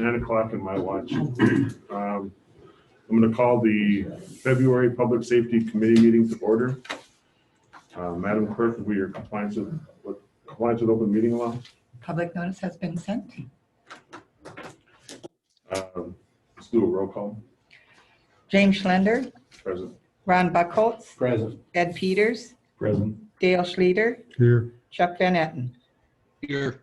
9 o'clock in my watch. I'm going to call the February Public Safety Committee meeting to order. Madam Clerk, will your compliance with open meeting law? Public notice has been sent. Let's do a roll call. James Schlender, Present. Ron Buckholz, Present. Ed Peters, Present. Dale Schlueter, Here. Chuck Van Etten. Here.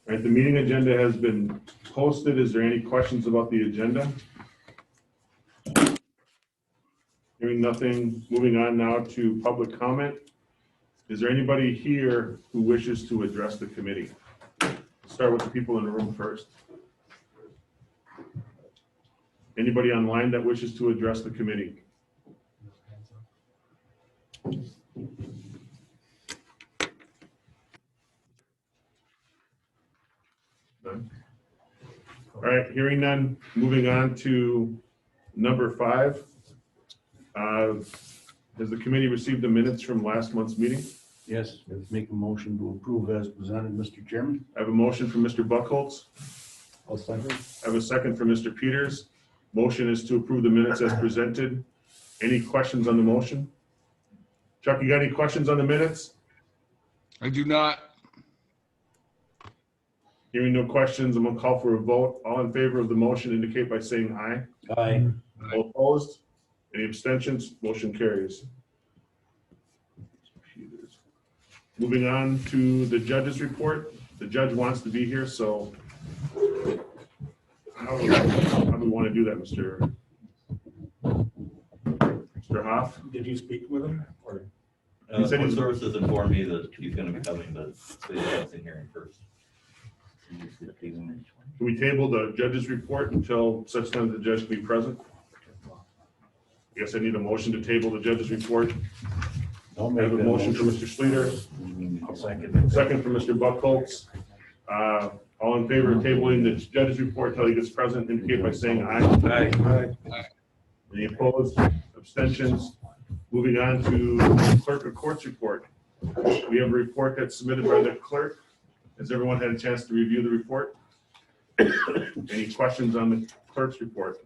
All right, the meeting agenda has been posted. Is there any questions about the agenda? Hearing nothing, moving on now to public comment. Is there anybody here who wishes to address the committee? Start with the people in the room first. Anybody online that wishes to address the committee? None? All right, hearing none, moving on to number 5. Has the committee received the minutes from last month's meeting? Yes, let's make a motion to approve as presented, Mr. Chairman. I have a motion from Mr. Buckholz. I'll second. I have a second from Mr. Peters. Motion is to approve the minutes as presented. Any questions on the motion? Chuck, you got any questions on the minutes? I do not. Hearing no questions, I'm gonna call for a vote. All in favor of the motion indicate by saying aye. Aye. All opposed? Any abstentions? Motion carries. Moving on to the judge's report. The judge wants to be here, so how do we want to do that, Mr. Hoff? Did you speak with him? Or? He said Court he's- Services informed me that he's going to be coming, but the sentencing hearing first. Can we table the judge's report until such time the judge can be present? I guess I need a motion to table the judge's report. I'll I make have a that motion from Mr. Schlueter, I'll second. second from Mr. Buckholz. All in favor of tabling the judge's report until he gets present indicate by saying aye. Aye. Any opposed? Abstentions? Moving on to clerk of courts report. We have a report that's submitted by the clerk. Has everyone had a chance to review the report? Any questions on the clerk's report?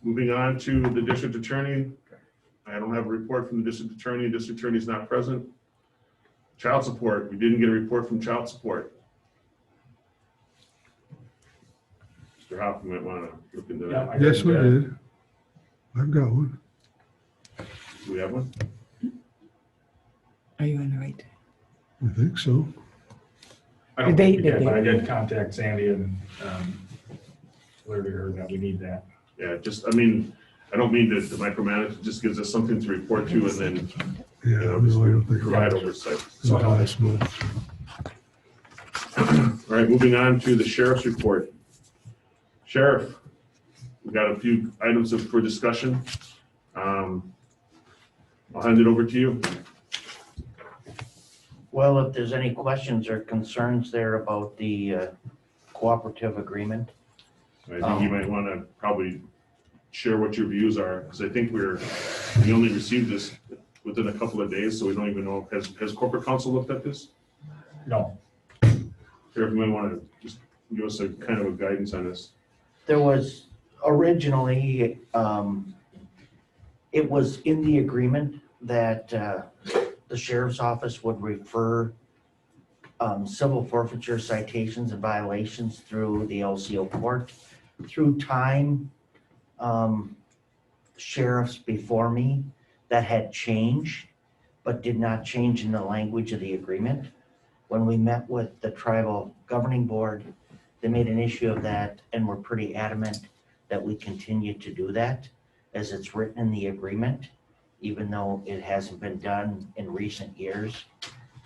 Moving on to the district attorney. I don't have a report from the district attorney. District attorney is not present. Child support. We didn't get a report from child support. Mr. Hoff, you might want to look into that. Yes, we did. I've got one. Do we have one? Are you on the right? I think so. I don't Did they- think we did did, but they- I did contact Sandy and alerted her that we need that. Yeah, just, I mean, I don't mean to micromanage, it just gives us something to report to and then, Yeah, no, I don't think provide it's oversight. possible. All right, moving on to the sheriff's report. Sheriff, we got a few items for discussion. I'll hand it over to you. Well, if there's any questions or concerns there about the cooperative agreement, I think you might want to probably share what your views are, because I think we only received this within a couple of days, so we don't even know, has corporate counsel looked at this? No, Sheriff, you might want to just give us a kind of a guidance on this. there was originally, it was in the agreement that the sheriff's office would refer civil forfeiture citations and violations through the LCO court. Through time, sheriffs before me that had changed, but did not change in the language of the agreement. When we met with the tribal governing board, they made an issue of that and were pretty adamant that we continue to do that as it's written in the agreement, even though it hasn't been done in recent years.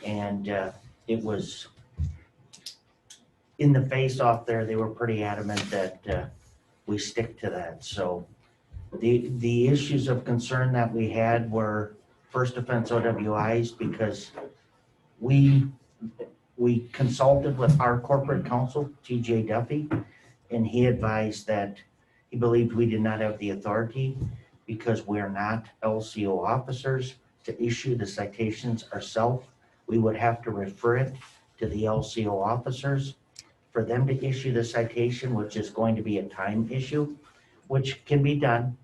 And it was in the face-off there, they were pretty adamant that we stick to that. So the issues of concern that we had were first offense OWIs, because we consulted with our corporate counsel, TJ Duffy, and he advised that he believed we did not have the authority because we're not LCO officers to issue the citations ourselves we would have to refer it to the LCO officers for them to issue the citation, which is going to be a time issue, which can be done,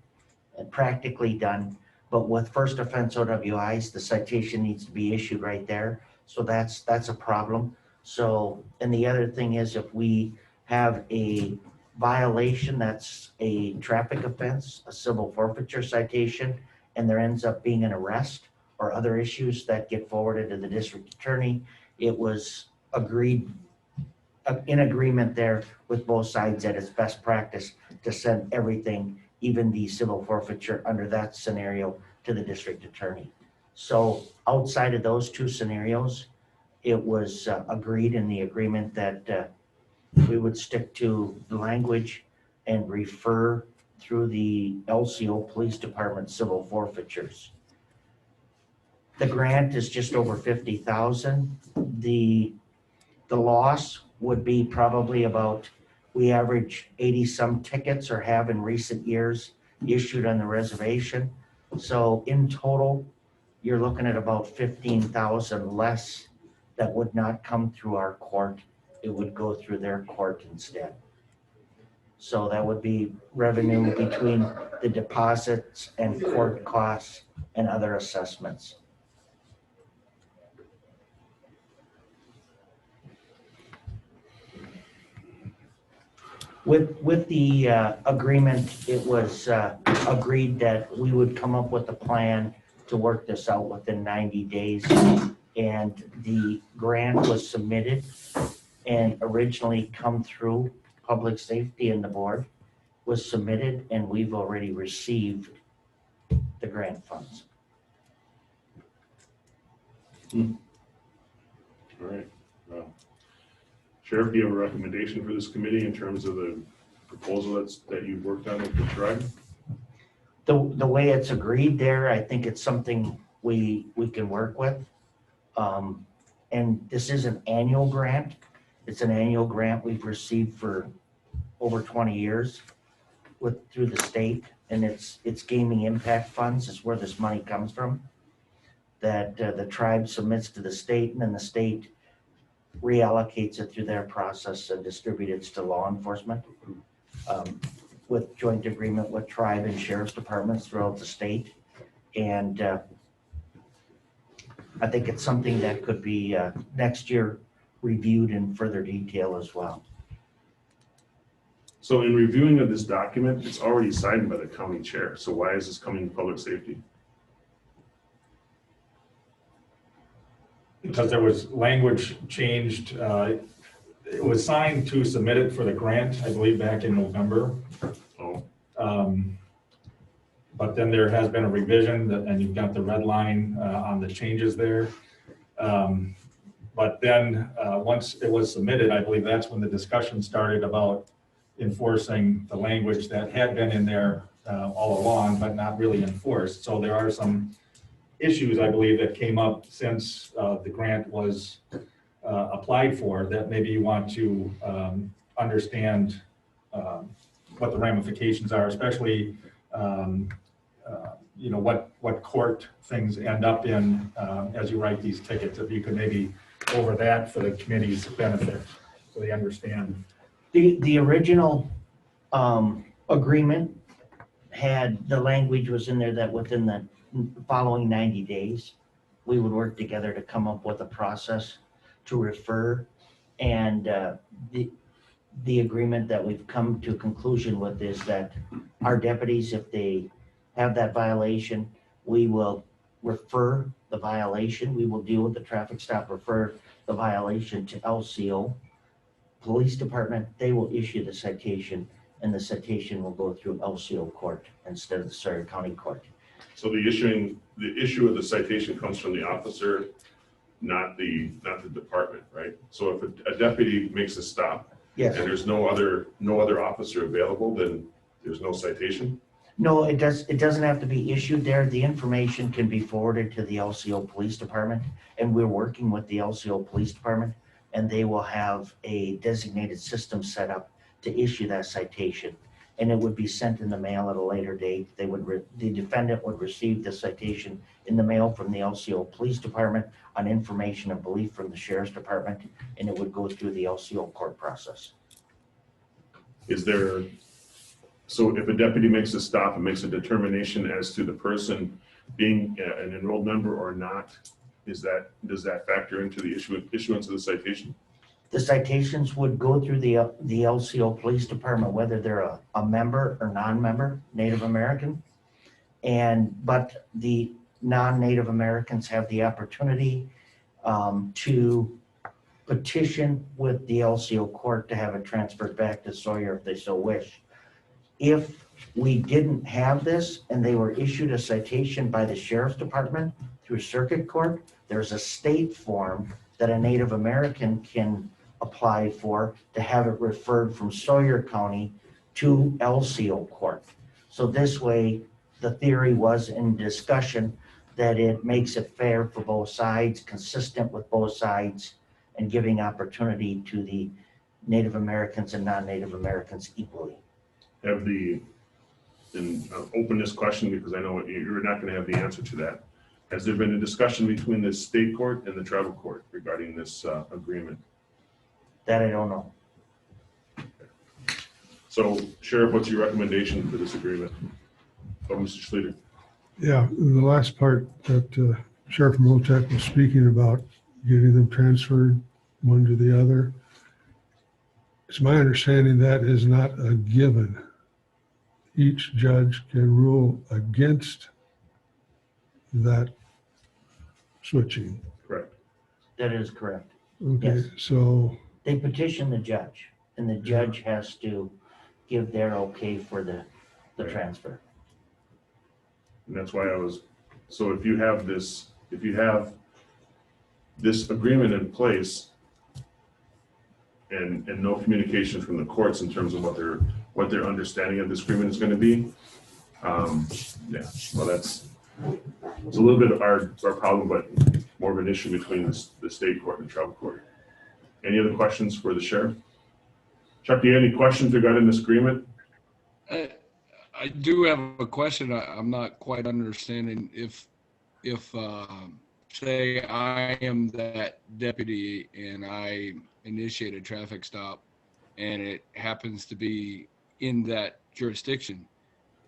practically done. But with first offense OWIs, the citation needs to be issued right there. So that's a problem. So, and the other thing is if we have a violation that's a traffic offense, a civil forfeiture citation, and there ends up being an arrest or other issues that get forwarded to the district attorney, it was agreed, in agreement there with both sides that it's best practice to send everything, even the civil forfeiture under that scenario, to the district attorney. So outside of those two scenarios, it was agreed in the agreement that we would stick to the language and refer through the LCO Police Department civil forfeitures. The grant is just over 50,000. The loss would be probably about, we average 80 some tickets or have in recent years issued on the reservation. So in total, you're looking at about 15,000 less that would not come through our court. It would go through their court instead. So that would be revenue between the deposits and court costs and other assessments. With the agreement, it was agreed that we would come up with a plan to work this out within 90 days. And the grant was submitted and originally come through Public Safety and the board was submitted, and we've already received the grant funds. All right. Sheriff, do you have a recommendation for this committee in terms of the proposal that you've worked on with the tribe? The way it's agreed there, I think it's something we can work with. And this is an annual grant. It's an annual grant we've received for over 20 years through the state, and it's gaming impact funds is where this money comes from. That the tribe submits to the state, and then the state reallocates it through their process and distributes it to law enforcement with joint agreement with tribe and sheriff's departments throughout the state. And I think it's something that could be next year reviewed in further detail as well. So in reviewing of this document, it's already signed by the county chair. So why is this coming to public safety? Because there was language changed. It was signed to submit it for the grant, I believe, back in November. Oh, But then there has been a revision, and you've got the red line on the changes there. But then once it was submitted, I believe that's when the discussion started about enforcing the language that had been in there all along, but not really enforced. So there are some issues, I believe, that came up since the grant was applied for that maybe you want to understand what the ramifications are, especially you know, what court things end up in as you write these tickets. If you could maybe go over that for the committee's benefit, so they understand. The original agreement had, the language was in there that within the following 90 days, we would work together to come up with a process to refer. And the agreement that we've come to a conclusion with is that our deputies, if they have that violation, we will refer the violation. We will deal with the traffic stop, refer the violation to LCO. Police department, they will issue the citation, and the citation will go through LCO court instead of the Sawyer County Court. so the issue of the citation comes from the officer, not the department, right? So if a deputy makes a stop Yes. and there's no other officer available, then there's no citation? No, it doesn't have to be issued there. The information can be forwarded to the LCO Police Department, and we're working with the LCO Police Department, and they will have a designated system set up to issue that citation. and it would be sent in the mail at a later date. The defendant would receive the citation in the mail from the LCO Police Department on information and belief from the Sheriff's Department, and it would go through the LCO court process. Is there, so if a deputy makes a stop and makes a determination as to the person being an enrolled member or not, does that factor into the issuance of the citation? The citations would go through the LCO Police Department, whether they're a member or non-member, Native American. But the non-Native Americans have the opportunity to petition with the LCO court to have it transferred back to Sawyer if they so wish. If we didn't have this and they were issued a citation by the Sheriff's Department through circuit court, there's a state form that a Native American can apply for to have it referred from Sawyer County to LCO court. So this way, the theory was in discussion that it makes it fair for both sides, consistent with both sides, and giving opportunity to the Native Americans and non-Native Americans equally. Open this question because I know you're not going to have the answer to that. Has there been a discussion between the state court and the tribal court regarding this agreement? That I don't know. So, Sheriff, what's your recommendation for this agreement? Oh, Mr. Schluter. Yeah, the last part that Sheriff Motek was speaking about, getting them transferred one to the other. It's my understanding that is not a given. Each judge can rule against that switching. Correct. That is correct. Okay, Yes. so, They petition the judge, and the judge has to give their okay for the Right. transfer. And that's why so if you have this agreement in place and no communication from the courts in terms of what their understanding of this agreement is going to be, yeah, well, it's a little bit of our problem, but more of an issue between the state court and the tribal court. Any other questions for the sheriff? Chuck, do you have any questions regarding this agreement? I do have a question. I'm not quite understanding if say I am that deputy and I initiate a traffic stop and it happens to be in that jurisdiction.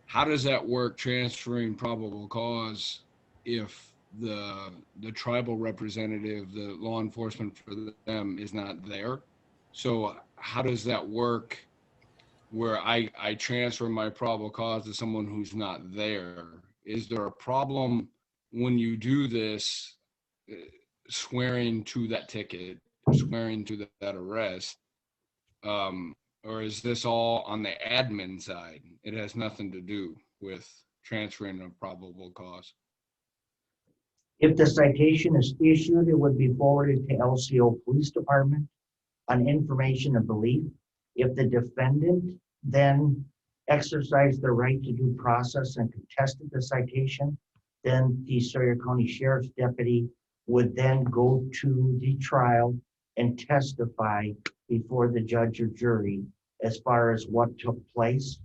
How does that work transferring probable cause if the tribal representative, the law enforcement for them is not there? So how does that work where I transfer my probable cause to someone who's not there? Is there a problem when you do this, swearing to that ticket, swearing to that arrest? Or is this all on the admin side? It has nothing to do with transferring a probable cause. If the citation is issued, it would be forwarded to LCO Police Department on information of belief. If the defendant then exercised their right to due process and contested the citation, then the Sawyer County Sheriff's deputy would then go to the trial and testify before the judge or jury as far as what took place.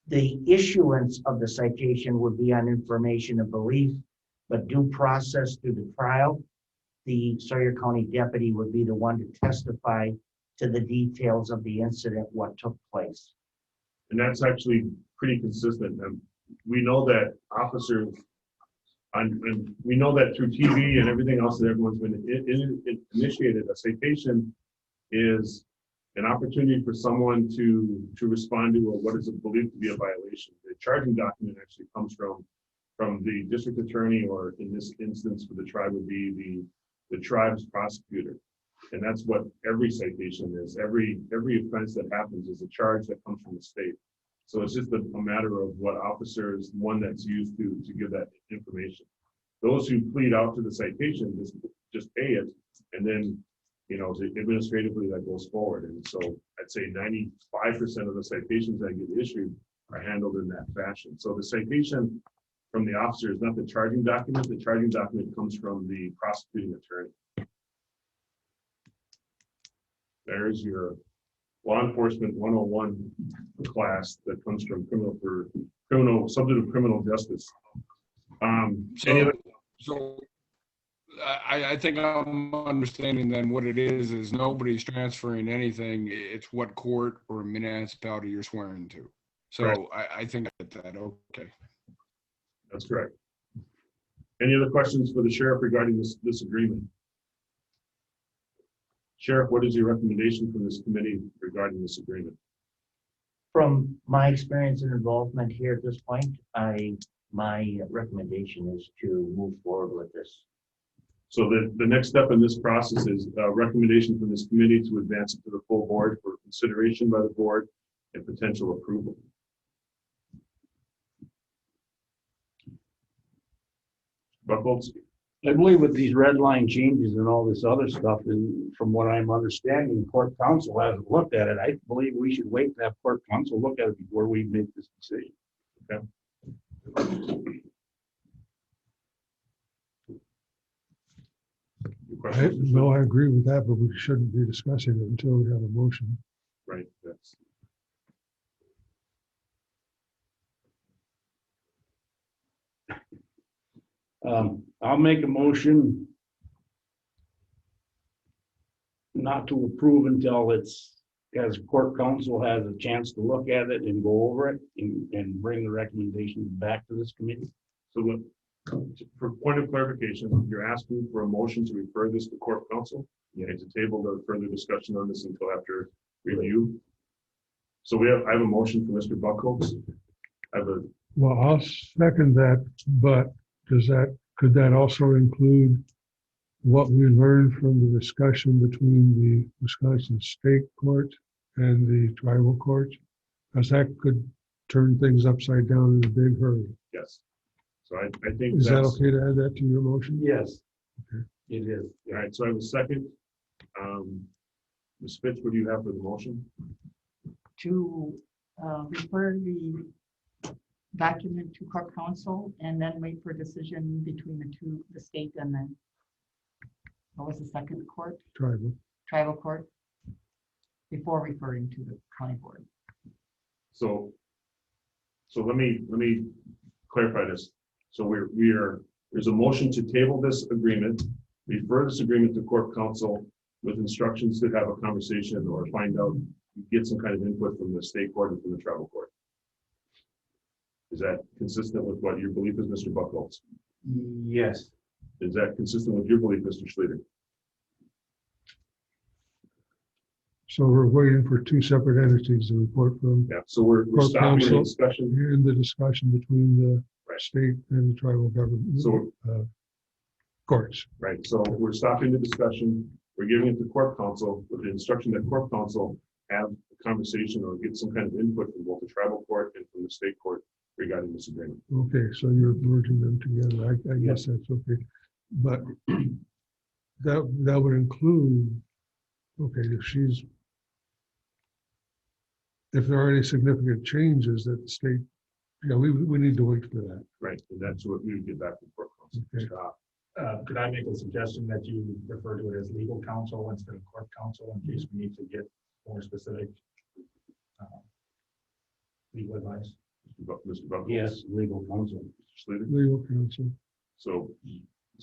The issuance of the citation would be on information of belief, but due process through the trial, the Sawyer County deputy would be the one to testify to the details of the incident, what took place. And that's actually pretty consistent. We know that officers, and we know that through TV and everything else that everyone's been initiated, a citation is an opportunity for someone to respond to what is believed to be a violation. The charging document actually comes from the district attorney, or in this instance for the tribe would be the tribe's prosecutor. And that's what every citation is. Every offense that happens is a charge that comes from the state. So it's just a matter of what officers, one that's used to give that information. Those who plead out to the citation just pay it, and then administratively that goes forward. And so I'd say 95% of the citations that get issued are handled in that fashion. So the citation from the officer is not the charging document. The charging document comes from the prosecuting attorney. There's your law enforcement 101 class that comes from substantive criminal justice. Any other? So I think I'm understanding then what it is nobody's transferring anything. It's what court or municipality you're swearing to. So I think I get that. Okay. That's correct. Any other questions for the sheriff regarding this agreement? Sheriff, what is your recommendation from this committee regarding this agreement? From my experience and involvement here at this point, my recommendation is to move forward with this. So the next step in this process is a recommendation from this committee to advance it to the full board for consideration by the board and potential approval. Buckholz? I believe with these red line changes and all this other stuff, and from what I'm understanding, court counsel hasn't looked at it. I believe we should wait to have court counsel look at it before we make this decision. Okay. Your questions? No, I agree with that, but we shouldn't be discussing it until we have a motion. Right, that's. I'll make a motion not to approve until as court counsel has a chance to look at it and go over it and bring the recommendations back to this committee. So for point of clarification, you're asking for a motion to refer this to court counsel and to table the further discussion on this until after review. So I have a motion for Mr. Buckholz. Well, I'll second that, but could that also include what we learned from the discussion between the Wisconsin State Court and the tribal court? Because that could turn things upside down in a big hurry. Yes. So I think Is that okay to add that to your motion? Yes. Okay. It is. All right, so I have a second. Ms. Fitch, what do you have for the motion? To refer the document to court counsel and then wait for a decision between the state and then, what was the second court? Tribal court, before referring to the county board. So let me clarify this. So there's a motion to table this agreement, refer this agreement to court counsel with instructions to have a conversation or find out, get some kind of input from the state court and from the tribal court. Is that consistent with what your belief is, Mr. Buckholz? Yes. Is that consistent with your belief, Mr. Schluter? So we're waiting for two separate entities to report from. Yeah, so we're Court stopping the counsel. discussion. In the discussion between the state and the tribal government. So Courts. right, so we're stopping the discussion. We're giving it to court counsel with the instruction that court counsel have a conversation or get some kind of input from both the tribal court and from the state court regarding this agreement. Okay, so you're merging them together. I guess that's okay. But that would include, okay, if there are any significant changes that the state, we need to wait for that. Right, and that's what we would get back from court counsel. Okay. Could I make a suggestion that you refer to it as legal counsel instead of court counsel in case we need to get more specific legal advice? Mr. Buckholz? Yes, legal counsel. Mr. Schluter? Legal counsel. So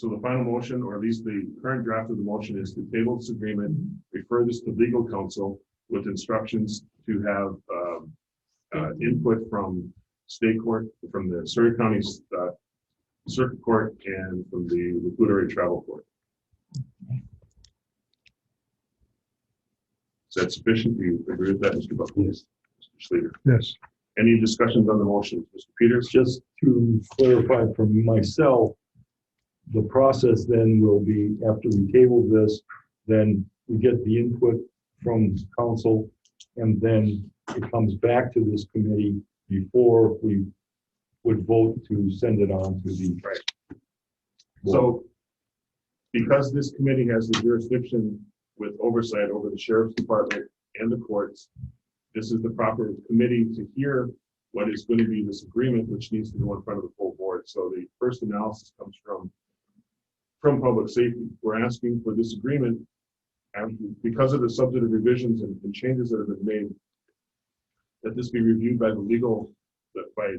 the final motion, or at least the current draft of the motion, is to table this agreement, refer this to legal counsel with instructions to have input from state court, from the Surrey County Circuit Court, and from the Laputa Travel Court. Is that sufficient? Do you agree with that, Mr. Buckholz? Yes. Mr. Schluter? Yes. Any discussions on the motion? Mr. Peters? Just to clarify from myself, the process then will be, after we table this, then we get the input from council, and then it comes back to this committee before we would vote to send it on to the. Right. So because this committee has the jurisdiction with oversight over the sheriff's department and the courts, this is the proper committee to hear what is going to be this agreement, which needs to go in front of the full board. So the first analysis comes from public safety. We're asking for this agreement and because of the substantive revisions and changes that have been made, that this be reviewed by the legal, by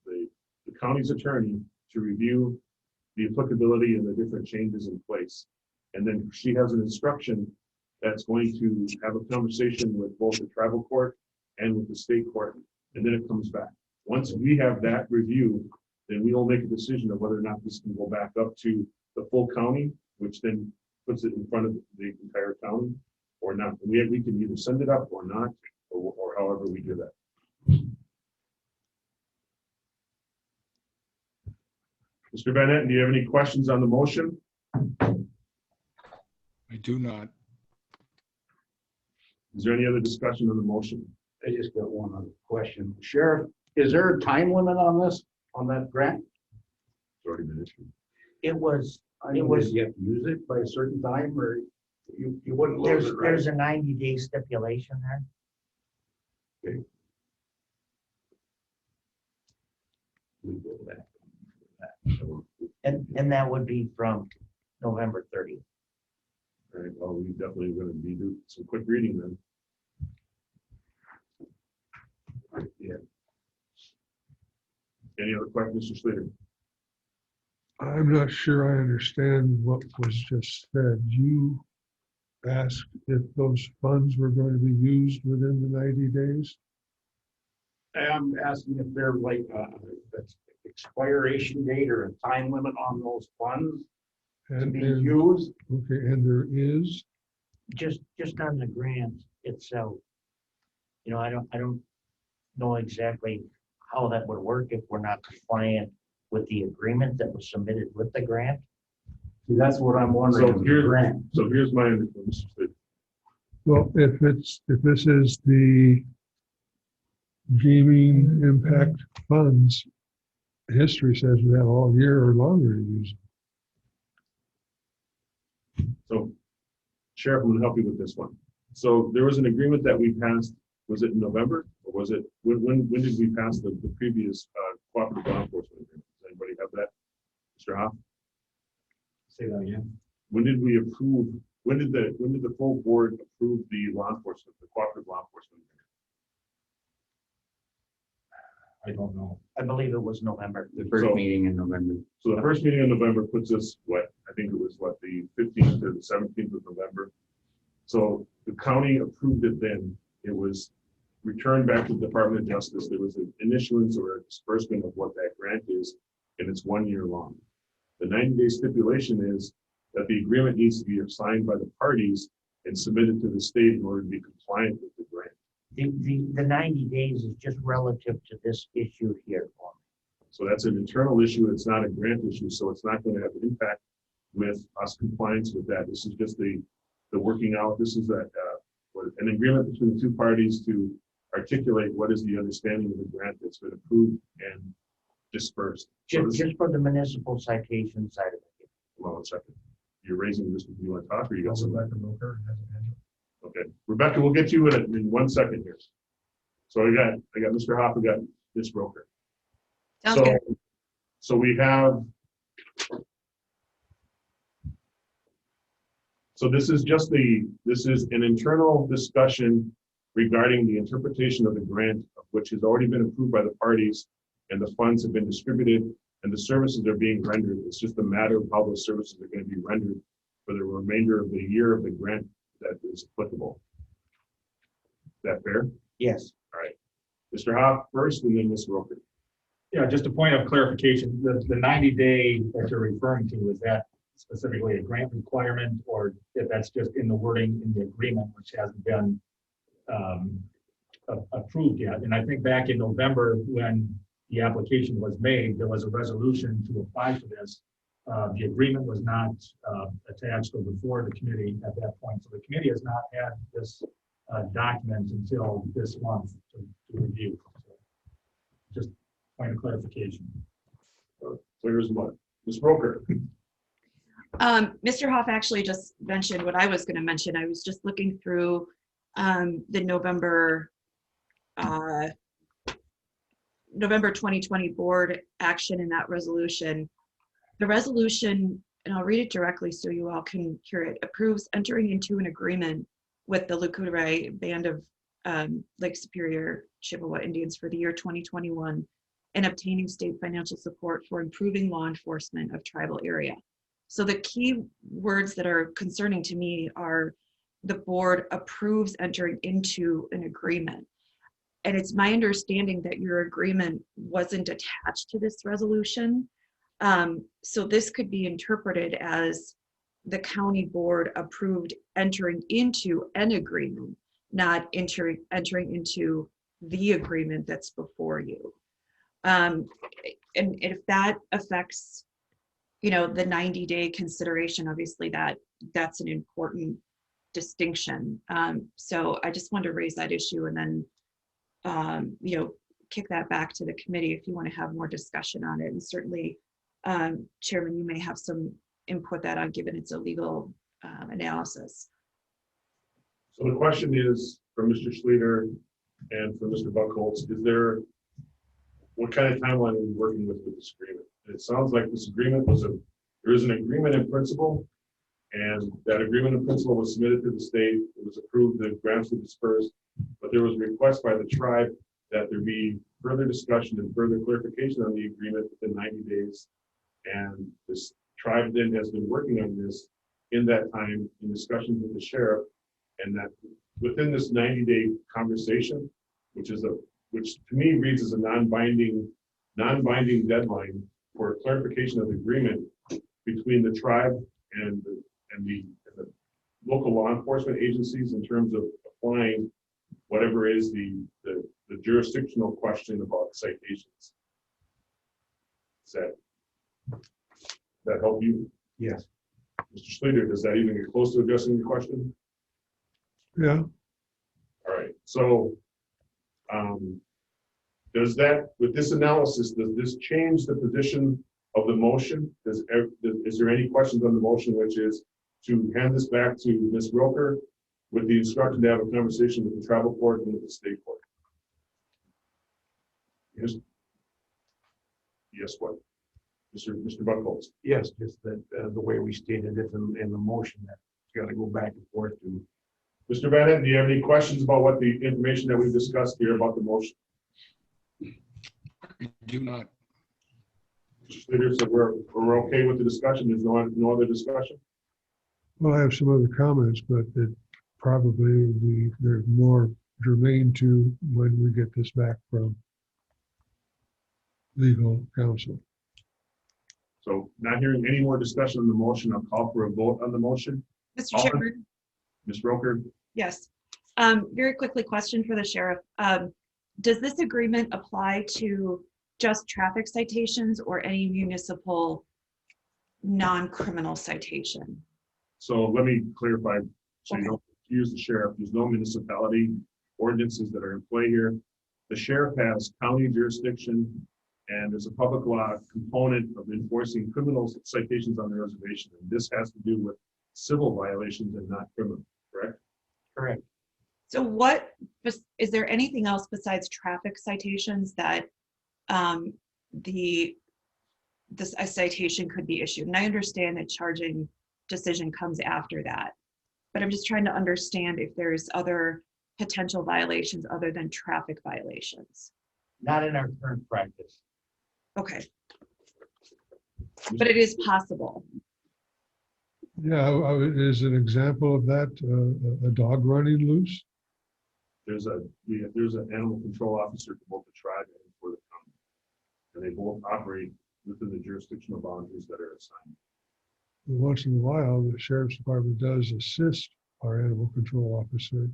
the county's attorney to review the applicability and the different changes in place. And then she has an instruction that's going to have a conversation with both the tribal court and with the state court, and then it comes back. Once we have that review, then we will make a decision of whether or not this can go back up to the full county, which then puts it in front of the entire county, or not. We can either send it up or not, or however we do that. Mr. Bennett, do you have any questions on the motion? I do not. Is there any other discussion on the motion? I just got one other question. Sheriff, is there a time limit on this, on that grant? It's already been issued. It was, I mean, was- you have to use it by a certain time, or you wouldn't lose it, right? there's a 90-day stipulation there. We go back. And that would be from November 30th. All right, well, we definitely going to be doing some quick reading then. Yeah. Any other questions, Mr. Slater? I'm not sure I understand what was just said. You asked if those funds were going to be used within the 90 days? I'm asking if there's like a expiration date or a time limit on those funds to And, be and used. okay, and there is, Just on the grant itself. You know, I don't know exactly how that would work if we're not compliant with the agreement that was submitted with the grant. See, that's what I'm wondering. So with the here's, grant. so here's my understanding, Mr. Slater. well, if this is the gaming impact funds, history says we have all year or longer to use them. So Sheriff, I'm going to help you with this one. So there was an agreement that we passed, was it in November? Or was it, when did we pass the previous cooperative law enforcement agreement? Does anybody have that? Mr. Hoff? Say that again. When did we approve, when did the full board approve the law enforcement, the cooperative law enforcement agreement? I don't know. I believe it was November. The first So- meeting in November. So the first meeting in November puts us, what, I think it was what, the 15th or the 17th of November. So the county approved it then. It was returned back to the Department of Justice. There was an issuance or a disbursement of what that grant is, and it's 1 year long. The 90-day stipulation is that the agreement needs to be signed by the parties and submitted to the state in order to be compliant with the grant. The 90 days is just relative to this issue here. So that's an internal issue. It's not a grant issue, so it's not going to have an impact with us compliance with that. This is just the working out. This is an agreement between the two parties to articulate what is the understanding of the grant that's been approved and dispersed. So Just for the municipal citation side of it. hold on a second. You're raising this. Do you want to talk, or you got something? Rebecca Broker hasn't had it. Okay, Rebecca, we'll get you in 1 second here. So I got Mr. Hoff, we got Ms. Broker. Sounds good. So we have. So this is an internal discussion regarding the interpretation of the grant, which has already been approved by the parties, and the funds have been distributed, and the services are being rendered. It's just a matter of how those services are going to be rendered for the remainder of the year of the grant that is applicable. Is that fair? Yes. All right. Mr. Hoff first, and then Ms. Roker. Yeah, just a point of clarification, the 90-day that you're referring to, is that specifically a grant requirement, or if that's just in the wording in the agreement, which hasn't been approved yet? And I think back in November, when the application was made, there was a resolution to apply for this. The agreement was not attached or before the committee at that point. So the committee has not had this document until this month to review. So just point of clarification. Clear as mud. Ms. Roker. Mr. Hoff actually just mentioned what I was going to mention. I was just looking through the November 2020 board action in that resolution. The resolution and I'll read it directly so you all can hear it, approves entering into an agreement with the Lukurai Band of Lake Superior Chippewa Indians for the year 2021 and obtaining state financial support for improving law enforcement of tribal area. So the key words that are concerning to me are the board approves entering into an agreement. And it's my understanding that your agreement wasn't attached to this resolution. So this could be interpreted as the county board approved entering into an agreement, not entering into the agreement that's before you. And if that affects, the 90-day consideration, obviously that's an important distinction. So I just wanted to raise that issue and then, kick that back to the committee if you want to have more discussion on it. And certainly, Chairman, you may have some input that on, given it's a legal analysis. So the question is for Mr. Schlueter and for Mr. Buckholz, what kind of timeline are we working with this agreement? It sounds like this agreement there is an agreement in principle, and that agreement in principle was submitted to the state. It was approved, the grants were dispersed, but there was a request by the tribe that there be further discussion and further clarification on the agreement within 90 days. And this tribe then has been working on this in that time in discussions with the sheriff, and that within this 90-day conversation, which to me reads as a non-binding deadline for clarification of the agreement between the tribe and the local law enforcement agencies in terms of applying whatever is the jurisdictional question about citations. Does that help you? Yes. Mr. Schlueter, does that even get close to addressing your question? Yeah, All right. So with this analysis, does this change the position of the motion? Is there any questions on the motion, which is to hand this back to Ms. Roker with the instruction to have a conversation with the tribal court and with the state court? Yes. Yes, what? Mr. Buckholz. Yes, just that the way we stated it in the motion, that it's got to go back and forth to. Mr. Bennett, do you have any questions about what the information that we've discussed here about the motion? I do not. Mr. Schlueter, so we're okay with the discussion. There's no other discussion? well, I have some other comments, but it probably there's more germane to when we get this back from legal counsel. So not hearing any more discussion on the motion, I'll call for a vote on the motion. Mr. Chairman, Ms. Roker? yes. Very quickly, question for the sheriff. Does this agreement apply to just traffic citations or any municipal non-criminal citation? So let me clarify, so you don't use the sheriff. There's no municipality ordinances that are in play here. The sheriff has county jurisdiction, and there's a public law component of enforcing criminal citations on the reservation. And this has to do with civil violations and not criminal, correct? Correct. So is there anything else besides traffic citations that a citation could be issued? And I understand that charging decision comes after that, but I'm just trying to understand if there's other potential violations other than traffic violations. Not in our current practice. Okay. But it is possible. Yeah, is an example of that a dog running loose? There's an animal control officer for both the tribe and for the county, and they both operate within the jurisdictional boundaries that are assigned. Once in a while, the sheriff's department does assist our animal control officer.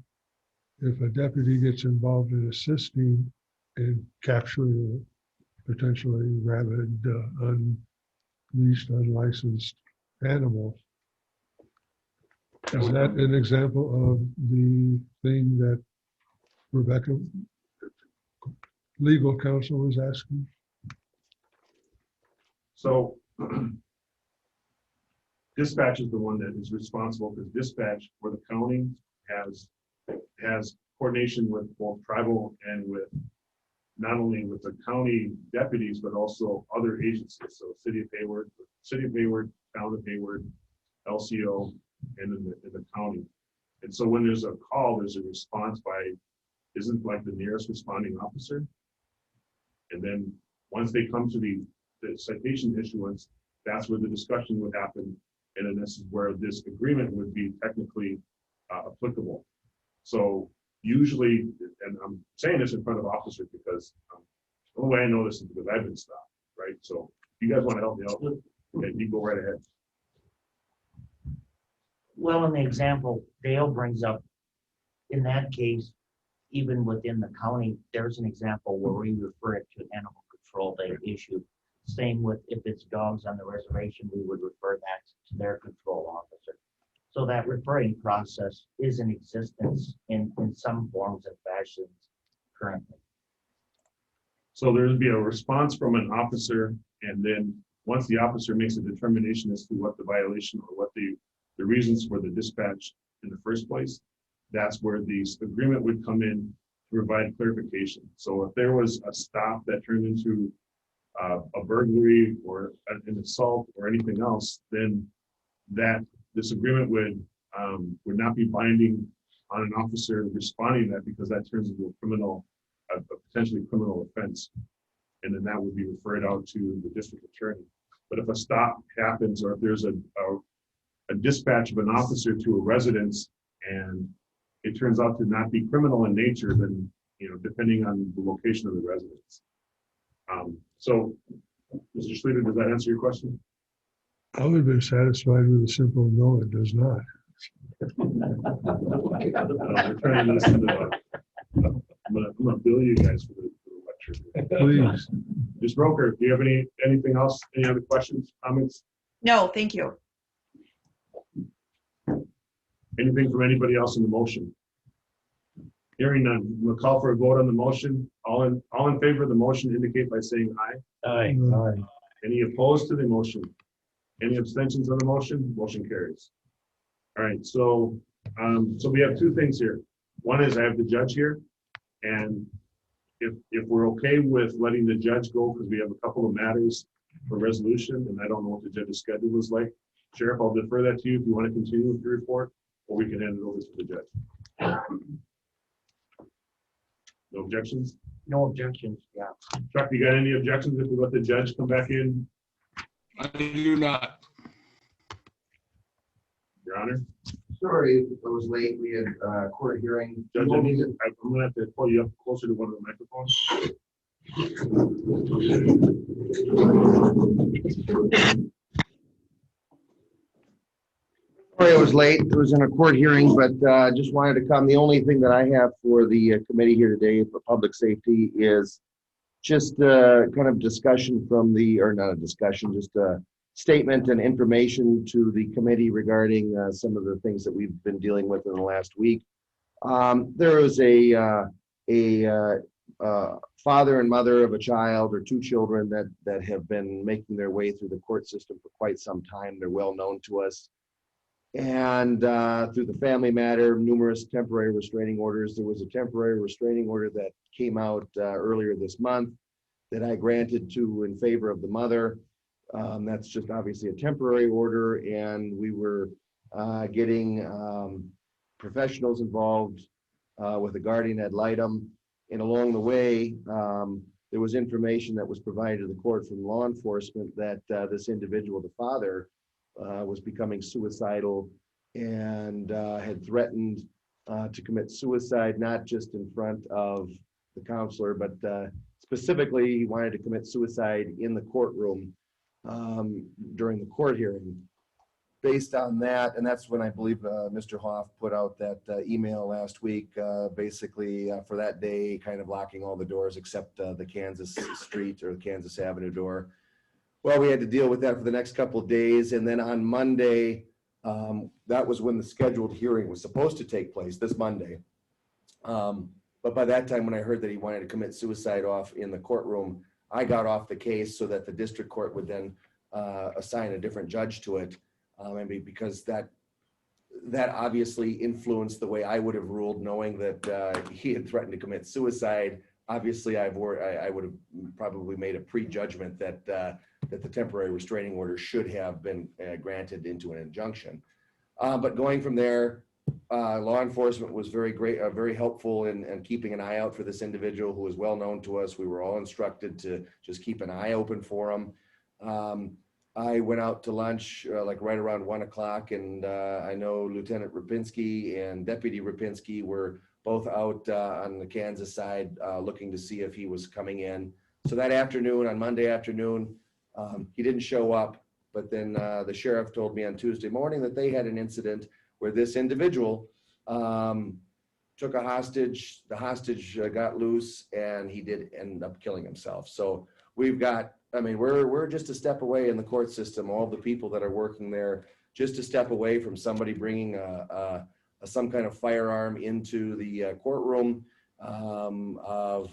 If a deputy gets involved in assisting in capturing potentially rabid, unleashed, unlicensed animals, is that an example of the thing that Rebecca, legal counsel, was asking? So dispatch is the one that is responsible, because dispatch for the county has coordination with both tribal and with not only with the county deputies, but also other agencies. So City of Hayward town of Hayward, LCO, and in the county. And so when there's a call, there's a response by, isn't like the nearest responding officer. And then once they come to the citation issuance, that's where the discussion would happen. And then this is where this agreement would be technically applicable. So usually, and I'm saying this in front of officers because the only way I know this is because I've been stopped, right? So if you guys want to help me out, okay, you go right ahead. Well, in the example Dale brings up, in that case, even within the county, there's an example where we refer it to animal control they issue. Same with if it's dogs on the reservation, we would refer that to their control officer. So that referring process is in existence in some forms and fashions currently. So there would be a response from an officer, and then once the officer makes a determination as to what the violation or what the reasons for the dispatch in the first place, that's where the agreement would come in to provide clarification. So if there was a stop that turned into a burglary or an assault or anything else, then that this agreement would not be binding on an officer responding to that, because that turns into a criminal, a potentially criminal offense. And then that would be referred out to the district attorney. But if a stop happens, or if there's a dispatch of an officer to a residence and it turns out to not be criminal in nature, then, depending on the location of the residence. So, Mr. Schluter, does that answer your question? I would have been satisfied with a simple no, it does not. We're trying to listen to that. I'm gonna bill you guys for the lecture. Please. Ms. Roker, do you have anything else? Any other questions, comments? No, thank you. Anything from anybody else in the motion? Hearing none, we'll call for a vote on the motion. All in favor of the motion indicate by saying aye. Aye. Any opposed to the motion? Any abstentions on the motion? Motion carries. All right, so we have two things here. One is I have the judge here, and if we're okay with letting the judge go, because we have a couple of matters for resolution, and I don't know what the judge's schedule is like. Sheriff, I'll defer that to you if you want to continue with the report, or we can hand it over to the judge. No objections? No objections, yeah. Chuck, you got any objections if we let the judge come back in, I do not. Your Honor? Sorry, it was late. We had a court hearing. Judge, I'm gonna have to pull you up closer to one of the microphones. Sorry, it was late. It was in a court hearing, but just wanted to come. The only thing that I have for the committee here today for public safety is just kind of discussion from or not a discussion, just a statement and information to the committee regarding some of the things that we've been dealing with in the last week. There was a father and mother of a child or two children that have been making their way through the court system for quite some time. They're well known to us. And through the family matter, numerous temporary restraining orders. There was a temporary restraining order that came out earlier this month that I granted in favor of the mother. That's just obviously a temporary order, and we were getting professionals involved with a guardian ad litem. And along the way, there was information that was provided to the court from law enforcement that this individual, the father, was becoming suicidal and had threatened to commit suicide, not just in front of the counselor, but specifically he wanted to commit suicide in the courtroom during the court hearing. Based on that, and that's when I believe Mr. Hoff put out that email last week, basically for that day, kind of locking all the doors except the Kansas Street or the Kansas Avenue door. Well, we had to deal with that for the next couple of days. And then on Monday, that was when the scheduled hearing was supposed to take place, this Monday. But by that time, when I heard that he wanted to commit suicide off in the courtroom, I got off the case so that the district court would then assign a different judge to it. Because that obviously influenced the way I would have ruled, knowing that he had threatened to commit suicide. Obviously, I would have probably made a prejudgment that that the temporary restraining order should have been granted into an injunction. But going from there, law enforcement was very great, very helpful in keeping an eye out for this individual who was well known to us. We were all instructed to just keep an eye open for him. I went out to lunch like right around 1 o'clock, and I know Lieutenant Rapinski and Deputy Rapinski were both out on the Kansas side looking to see if he was coming in. So that afternoon, on Monday afternoon, he didn't show up, but then the sheriff told me on Tuesday morning that they had an incident where this individual took a hostage. The hostage got loose, and he did end up killing himself. So we've got, I mean, we're just a step away in the court system, all the people that are working there, just a step away from somebody bringing some kind of firearm into the courtroom of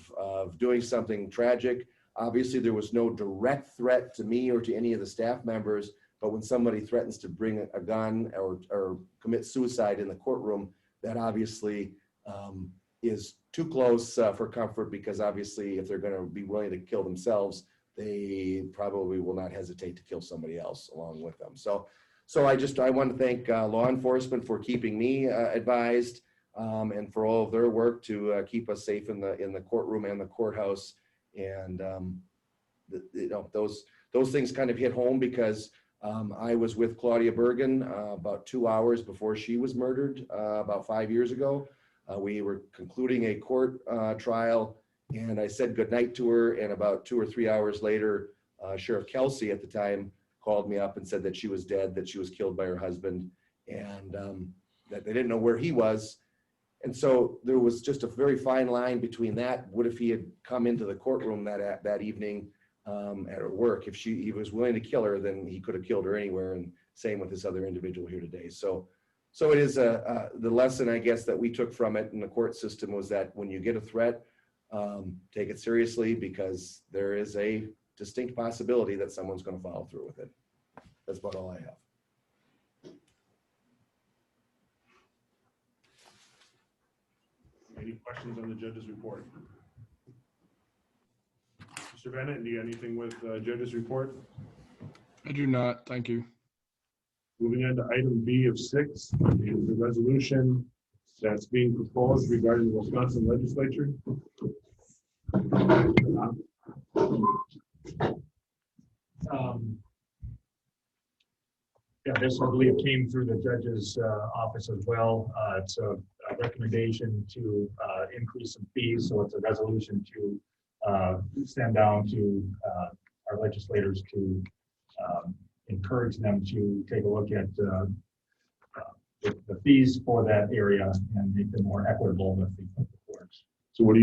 doing something tragic. Obviously, there was no direct threat to me or to any of the staff members, but when somebody threatens to bring a gun or commit suicide in the courtroom, that obviously is too close for comfort, because obviously if they're going to be willing to kill themselves, they probably will not hesitate to kill somebody else along with them. So I want to thank law enforcement for keeping me advised and for all of their work to keep us safe in the courtroom and the courthouse. And you know, those things kind of hit home because I was with Claudia Bergen about 2 hours before she was murdered about 5 years ago. We were concluding a court trial, and I said goodnight to her. And about 2 or 3 hours later, Sheriff Kelsey at the time called me up and said that she was dead, that she was killed by her husband, and that they didn't know where he was. And so there was just a very fine line between that. What if he had come into the courtroom that evening at her work? If he was willing to kill her, then he could have killed her anywhere. And same with this other individual here today. So it is the lesson, I guess, that we took from it in the court system was that when you get a threat, take it seriously, because there is a distinct possibility that someone's going to follow through with it. That's about all I have. Any questions on the judge's report? Mr. Bennett, do you have anything with judge's report? I do not. Thank you. Moving on to item B of 6 is the resolution that's being proposed regarding the Wisconsin legislature. Yeah, this, I believe, came through the judge's office as well. It's a recommendation to increase some fees. So it's a resolution to send down to our legislators to encourage them to take a look at the fees for that area and make them more equitable with the courts. So what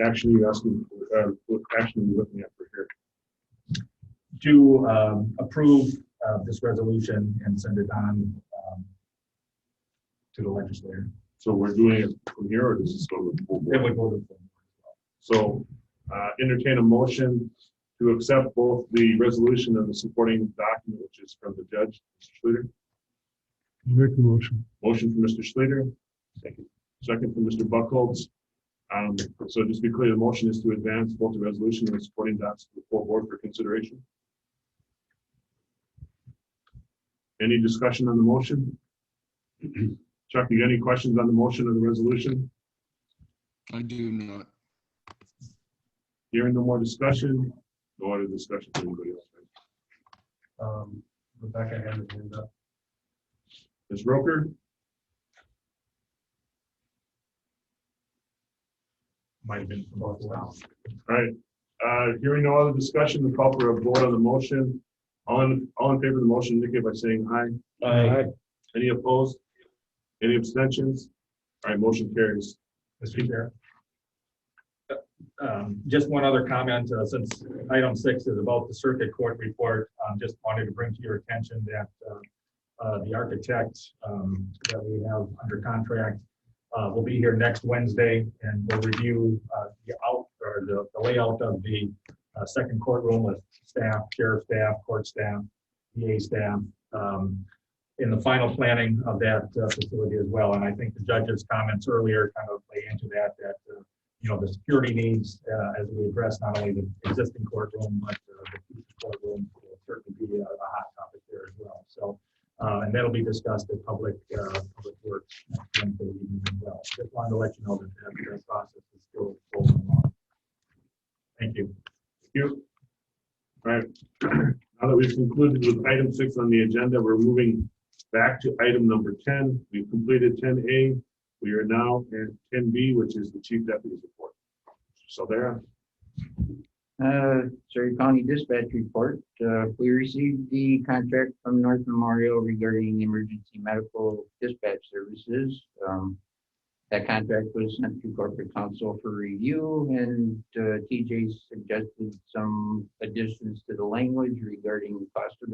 action are you asking for? What action are you looking at for here? To approve this resolution and send it on to the legislator. So we're doing it from here, or does this go to the full board? It would go to the full board. So entertain a motion to accept both the resolution and the supporting document, which is from the judge, Mr. Schluter. Make the motion. Motion from Mr. Schluter. Second from Mr. Buckholz. So just to be clear, the motion is to advance both the resolution and the supporting docs to the full board for consideration. Any discussion on the motion? Chuck, you got any questions on the motion or the resolution? I do not. Hearing no more discussion, no other discussion for anybody else. Rebecca had her hand up. Ms. Roker? Might have been from both sides. All right. Hearing no other discussion, the call for a vote on the motion. All in favor of the motion, indicate by saying aye. Aye. Any opposed? Any abstentions? All right, motion carries. Mr. Chair. Just one other comment, since item 6 is about the circuit court report, just wanted to bring to your attention that the architect that we have under contract will be here next Wednesday, and we'll review the layout of the second courtroom with staff, sheriff staff, court staff, DA staff, in the final planning of that facility as well. And I think the judge's comments earlier kind of lay into that you know, the security needs as we address not only the existing courtroom, but the future courtroom will certainly be a hot topic there as well. So, and that'll be discussed at public works next Wednesday evening as well. Just wanted to let you know that that process is still going along. Thank you. Thank you. All right. Now that we've concluded with item 6 on the agenda, we're moving back to item number 10. We've completed 10A. We are now at 10B, which is the Chief Deputy's report. So there. Surrey County Dispatch Report. We received the contract from North Memorial regarding emergency medical dispatch services. That contract was sent to corporate counsel for review, and TJ suggested some additions to the language regarding the cost of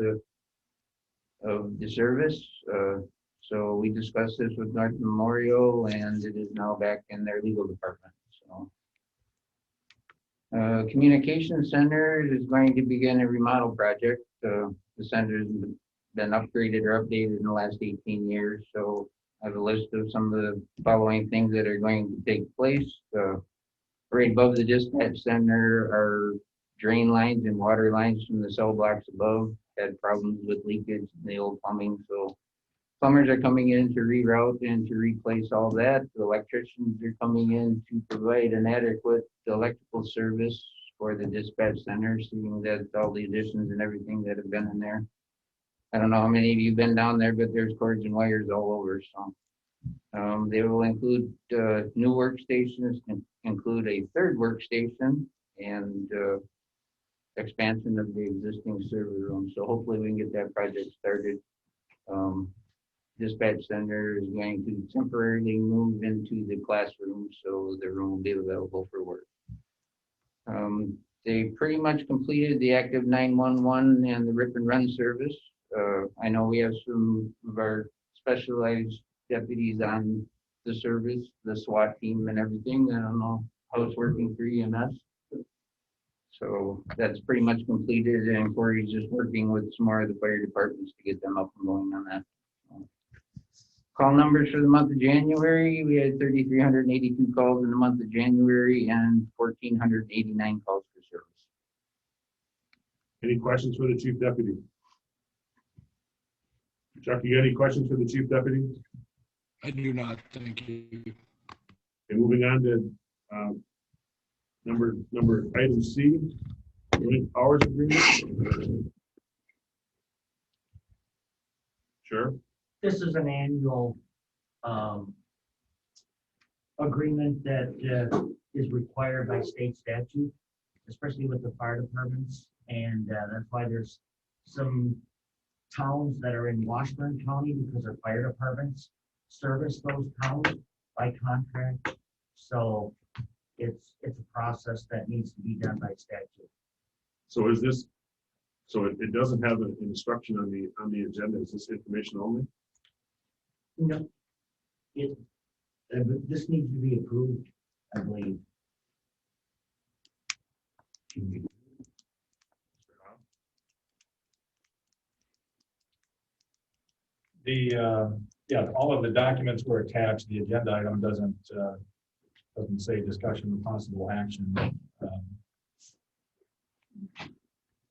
the service. So we discussed this with North Memorial, and it is now back in their legal department. So. Communication Center is going to begin a remodel project. The center has been upgraded or updated in the last 18 years. So I have a list of some of the following things that are going to take place. Right above the dispatch center are drain lines and water lines from the cell blocks above. Had problems with leakage in the old plumbing. So plumbers are coming in to reroute and to replace all that. The electricians are coming in to provide an adequate electrical service for the dispatch center, seeing that all the additions and everything that have been in there. I don't know how many of you have been down there, but there's cords and wires all over. So they will include new workstations, include a third workstation, and expansion of the existing server room. So hopefully we can get that project started. Dispatch center is going to temporarily move into the classroom, so the room will be available for work. They pretty much completed the active 911 and the rip and run service. I know we have some of our specialized deputies on the service, the SWAT team and everything. I don't know how it's working for EMS. So that's pretty much completed, and Corey's just working with some more of the fire departments to get them up and going on that. Call numbers for the month of January, we had 3,382 calls in the month of January and 1,489 calls for service. Any questions for the Chief Deputy? Chuck, you got any questions for the Chief Deputy? I do not, thank you. Okay, moving on to number item C, joint powers agreement. Sure. This is an annual agreement that is required by state statute, especially with the fire departments. And that's why there's some towns that are in Washburn County because their fire departments service those towns by contract. So it's a process that needs to be done by statute. So is this, so it doesn't have an instruction on the agenda, is this information only? No, this needs to be approved, I believe. Yeah, all of the documents were attached. The agenda item doesn't say discussion of possible action.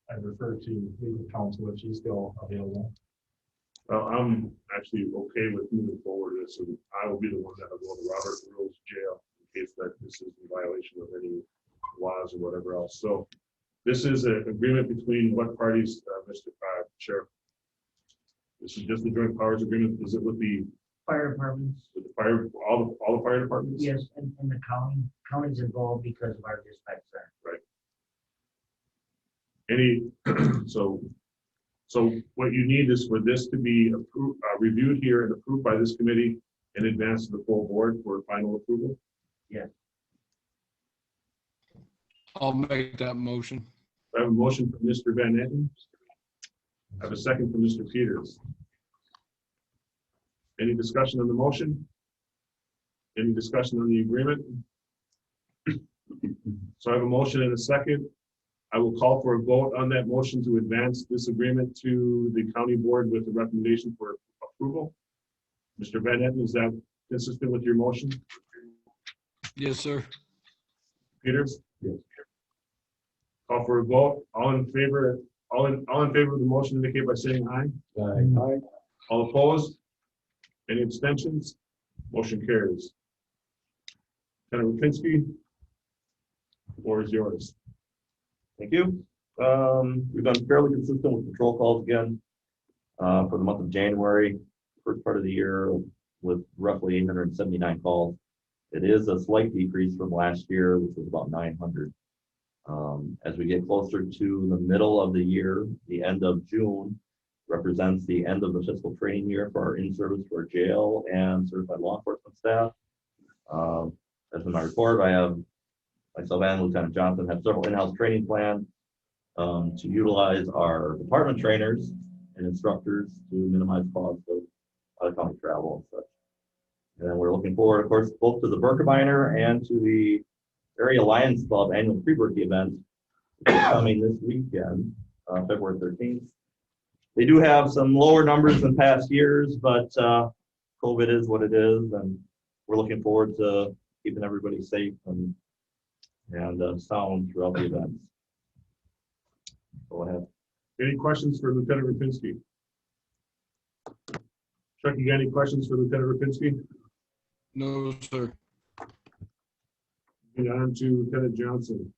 I refer to legal counsel if she's still available. Well, I'm actually okay with moving forward with this, and I will be the one that will go to Robert Rules jail in case that this is in violation of any laws or whatever else. So this is an agreement between what parties, Mr. Sheriff? This is just the joint powers agreement. Is it with the Fire departments? with the fire, all the fire departments? Yes, and the county's involved because of our dispatch center. Right. Any, so what you need is for this to be approved, reviewed here and approved by this committee in advance of the full board for final approval? Yes. I'll make that motion. I have a motion from Mr. Van Etten. I have a second from Mr. Peters. Any discussion on the motion? Any discussion on the agreement? So I have a motion and a second. I will call for a vote on that motion to advance this agreement to the county board with the recommendation for approval. Mr. Van Etten, is that consistent with your motion? Yes, sir. Peters? Yes. Call for a vote. All in favor All in favor of the motion indicate by saying aye. Aye. All opposed? Any abstentions? Motion carries. Lieutenant Rapinski, the floor is yours. Thank you. We've been fairly consistent with patrol calls again for the month of January, first part of the year with roughly 879 calls. It is a slight decrease from last year, which was about 900. As we get closer to the middle of the year, the end of June represents the end of the fiscal training year for our in-service for jail and certified law enforcement staff. As in my report, I have myself and Lieutenant Johnson have several in-house training plans to utilize our department trainers and instructors to minimize costs of out-of-county travel and such. And then we're looking forward, of course, both to the Birkebeiner and to the Area Lions Club annual pre-birthday event coming this weekend, February 13th. They do have some lower numbers than past years, but COVID is what it is, and we're looking forward to keeping everybody safe and sound throughout the events. Go ahead. Any questions for Lieutenant Rapinski? Chuck, you got any questions for Lieutenant Rapinski? No, sir. Moving on to Lieutenant Johnson.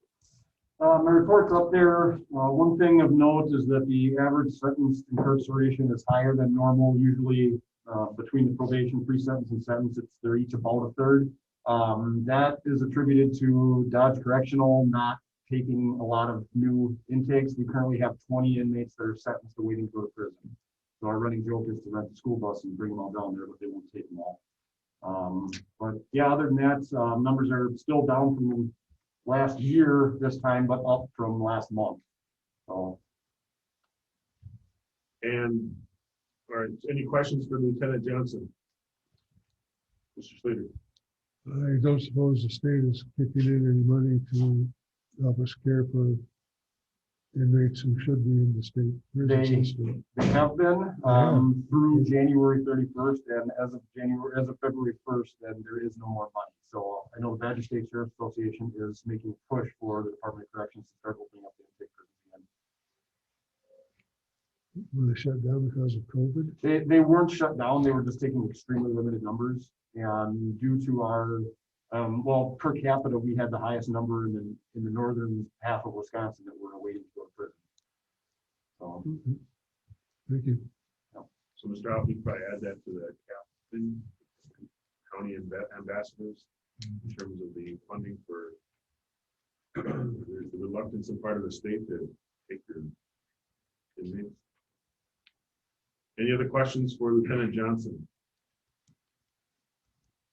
My report's up there. One thing of note is that the average sentence incarceration is higher than normal. Usually between the probation, pre-sentence, and sentence, they're each about a third. That is attributed to Dodge Correctional not taking a lot of new intakes. We currently have 20 inmates that are sentenced to waiting to go to prison. So our running joke is to rent the school bus and bring them all down there, but they won't take them all. But yeah, other than that, numbers are still down from last year this time, but up from last month. So. And, all right, any questions for Lieutenant Johnson? Mr. Slater. I don't suppose the state is kicking in any money to help us care for inmates who should be in the state prison system. They have been through January 31st, and as of February 1st, then there is no more money. So I know the Badger State Sheriff's Association is making a push for the Department of Corrections to start opening up the intake prisons again. Were they shut down because of COVID? They weren't shut down. They were just taking extremely limited numbers, and due to our well, per capita, we had the highest number in the northern half of Wisconsin that were waiting to go to prison. So, Thank you. So Mr. Alf, you probably add that to the cap thing, county ambassadors, in terms of the funding for there's the reluctance on part of the state to take their inmates. Any other questions for Lieutenant Johnson?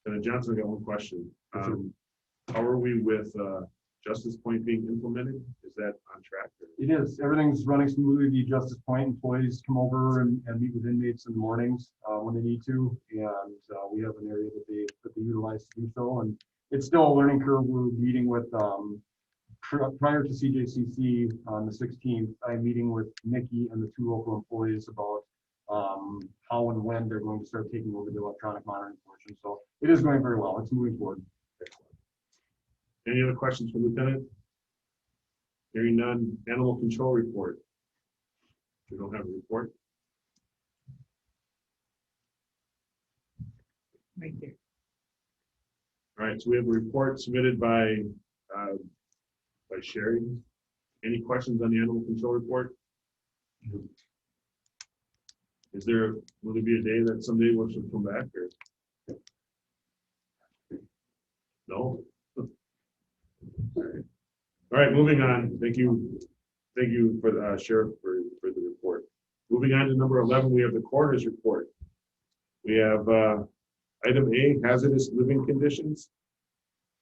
Lieutenant Johnson, I got one question. How are we with Justice Point being implemented? Is that on track? It is. Everything's running smoothly. The Justice Point employees come over and meet with inmates in the mornings when they need to, and we have an area that they utilize to do so. And it's still a learning curve. We're meeting with prior to CJCC on the 16th. I'm meeting with Nikki and the 2 local employees about how and when they're going to start taking over the electronic monitoring portion. So it is going very well. It's moving forward. Any other questions for Lieutenant? Hearing none. Animal control report. We don't have a report. Right there. All right, so we have a report submitted by Sherry. Any questions on the animal control report? Will there be a day that someday we should come back or? No? All right, moving on. Thank you for the Sheriff for the report. Moving on to number 11, we have the coroner's report. We have item A, hazardous living conditions.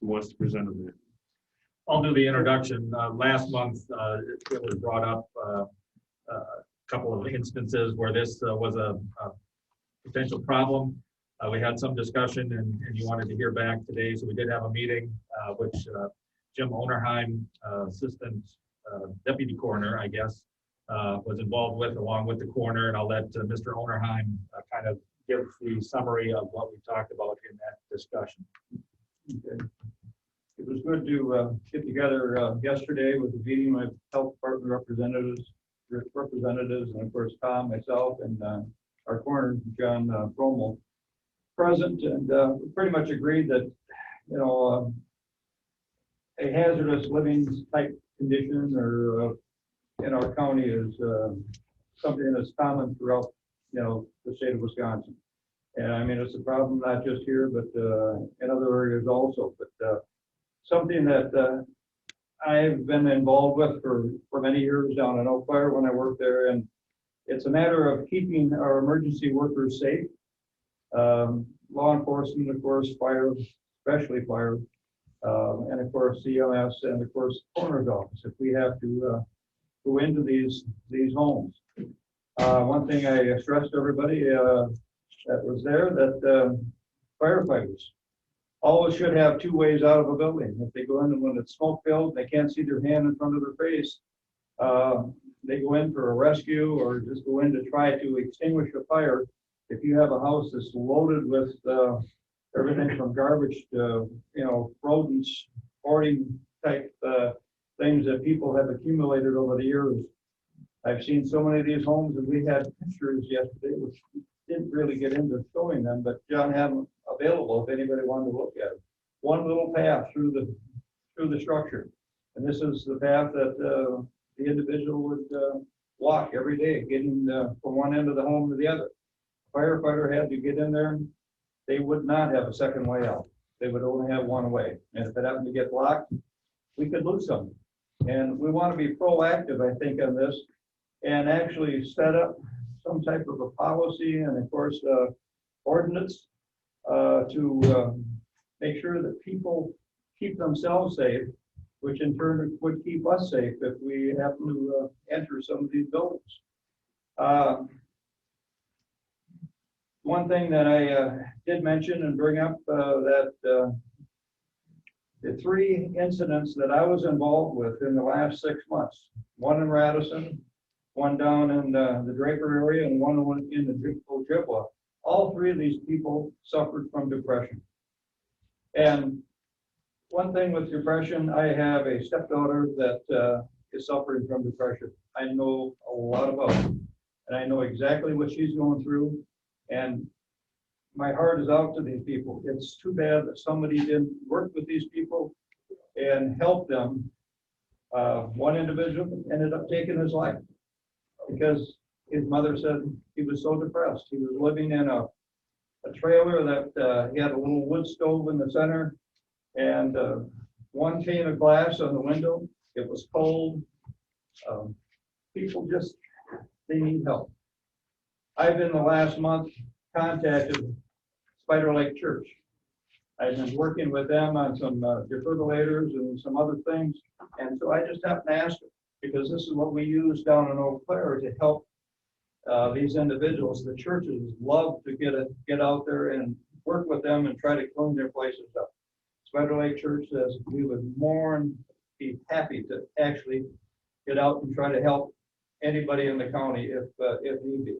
Who wants to present on that? I'll do the introduction. Last month, it was brought up a couple of instances where this was a potential problem. We had some discussion and you wanted to hear back today. So we did have a meeting, which Jim Onerheim, assistant deputy coroner, I guess, was involved with, along with the coroner. And I'll let Mr. Onerheim kind of give the summary of what we talked about in that discussion. Okay. It was good to get together yesterday with the meeting of health department representatives representatives, and of course, Tom, myself, and our coroner, John Frommel, present, and we pretty much agreed that, a hazardous living type condition or in our county is something that's common throughout, the state of Wisconsin. And I mean, it's a problem not just here, but in other areas also. But something that I've been involved with for many years down in Eau Claire when I worked there, and it's a matter of keeping our emergency workers safe. Law enforcement, of course, fire, especially fire, and of course CMS, and of course coroner's office if we have to go into these homes. One thing I stressed to everybody that was there, that firefighters always should have two ways out of a building. If they go in and when it's smoke filled, they can't see their hand in front of their face, they go in for a rescue or just go in to try to extinguish a fire. If you have a house that's loaded with everything from garbage to, rodents, hoarding type things that people have accumulated over the years. I've seen so many of these homes, and we had pictures yesterday, which didn't really get into showing them, but John had them available if anybody wanted to look at it. One little path through the structure, and this is the path that the individual would walk every day, getting from one end of the home to the other. Firefighter had to get in there. They would not have a second way out. They would only have one way, and if it happened to get blocked, we could lose them. And we want to be proactive, I think, on this, and actually set up some type of a policy and, of course, ordinance to make sure that people keep themselves safe, which in turn would keep us safe if we happen to enter some of these buildings. One thing that I did mention and bring up that the three incidents that I was involved with in the last 6 months, one in Radisson, one down in the Draper area, and one in the Ojibwa, all three of these people suffered from depression. And one thing with depression, I have a stepdaughter that is suffering from depression. I know a lot about it, and I know exactly what she's going through. And my heart is out to these people. It's too bad that somebody didn't work with these people and help them. One individual ended up taking his life because his mother said he was so depressed. He was living in a trailer that he had a little wood stove in the center and one pane of glass on the window. It was cold. People just, they need help. I've in the last month contacted Spider Lake Church. I've been working with them on some defibrillators and some other things. And so I just happened to ask them, because this is what we use down in Eau Claire to help these individuals. The churches love to get out there and work with them and try to clean their places up. Spider Lake Church says we would be happy to actually get out and try to help anybody in the county if need be.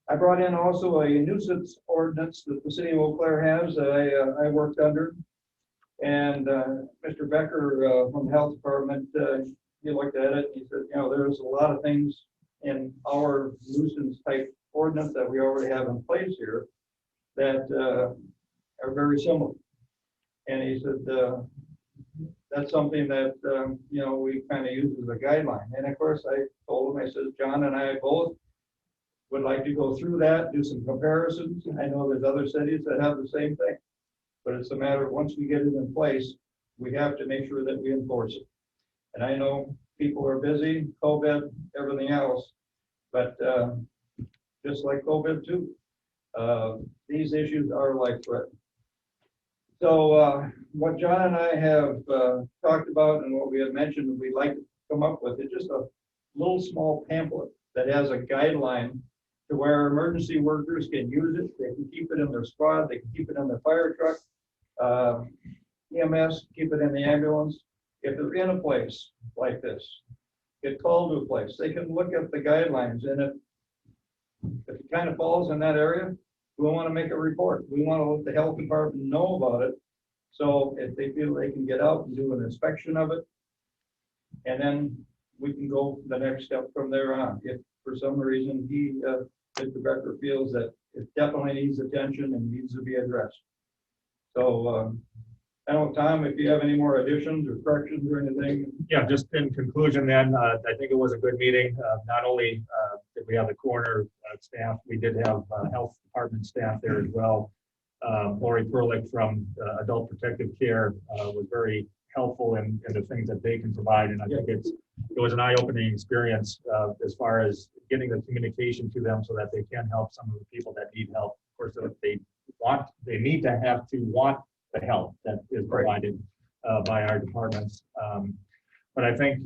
I brought in also a nuisance ordinance that the city of Eau Claire has that I worked under. And Mr. Becker from the health department, he looked at it. He said, there's a lot of things in our nuisance type ordinance that we already have in place here that are very similar. And he said, that's something that, we kind of use as a guideline. And of course, I told him, I said, John and I both would like to go through that, do some comparisons. I know there's other cities that have the same thing, but it's a matter of once we get it in place, we have to make sure that we enforce it. And I know people are busy, COVID, everything else, but just like COVID too, these issues are life-threatening. So what John and I have talked about and what we have mentioned we'd like to come up with is just a little small pamphlet that has a guideline to where emergency workers can use it. They can keep it in their squad. They can keep it in their fire truck. EMS, keep it in the ambulance. If they're in a place like this, get called to a place, they can look at the guidelines. And if it kind of falls in that area, we want to make a report. We want to let the health department know about it. So if they feel they can get out and do an inspection of it, And then we can go the next step from there on. If for some reason Mr. Becker feels that it definitely needs attention and needs to be addressed. So, I don't know, Tom, if you have any more additions or corrections or anything? Yeah, just in conclusion then, I think it was a good meeting. Not only did we have the coroner staff, we did have health department staff there as well. Lori Perlick from Adult Protective Care was very helpful in the things that they can provide. And I think it was an eye-opening experience as far as getting the communication to them so that they can help some of the people that need help. Of course, if they need to have to want the help that is provided by our departments. But I think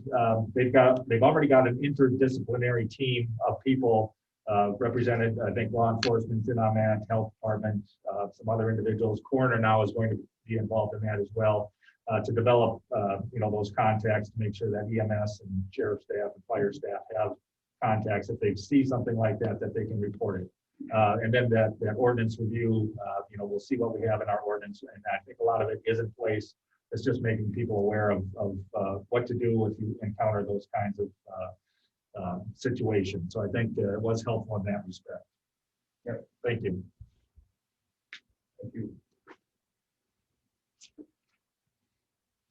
they've already got an interdisciplinary team of people represented. I think law enforcement's in on that, health department, some other individuals. Coroner now is going to be involved in that as well to develop those contacts to make sure that EMS and sheriff staff and fire staff have contacts if they see something like that they can report it. And then that ordinance review, we'll see what we have in our ordinance. And I think a lot of it is in place. It's just making people aware of what to do if you encounter those kinds of situations. So I think it was helpful in that respect. Yeah, thank you. Thank you.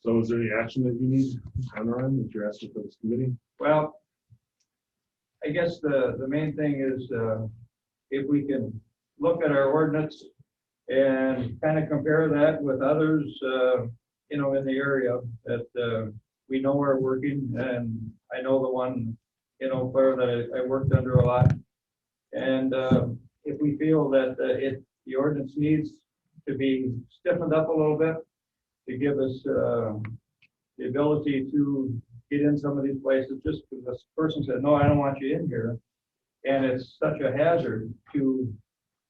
So is there any action that you need on that you're asking for this committee? Well, I guess the main thing is if we can look at our ordinance and kind of compare that with others, in the area that we know are working, and I know the one, Claire, that I worked under a lot. And if we feel that the ordinance needs to be stiffened up a little bit to give us the ability to get in some of these places, just because this person said, no, I don't want you in here. And it's such a hazard to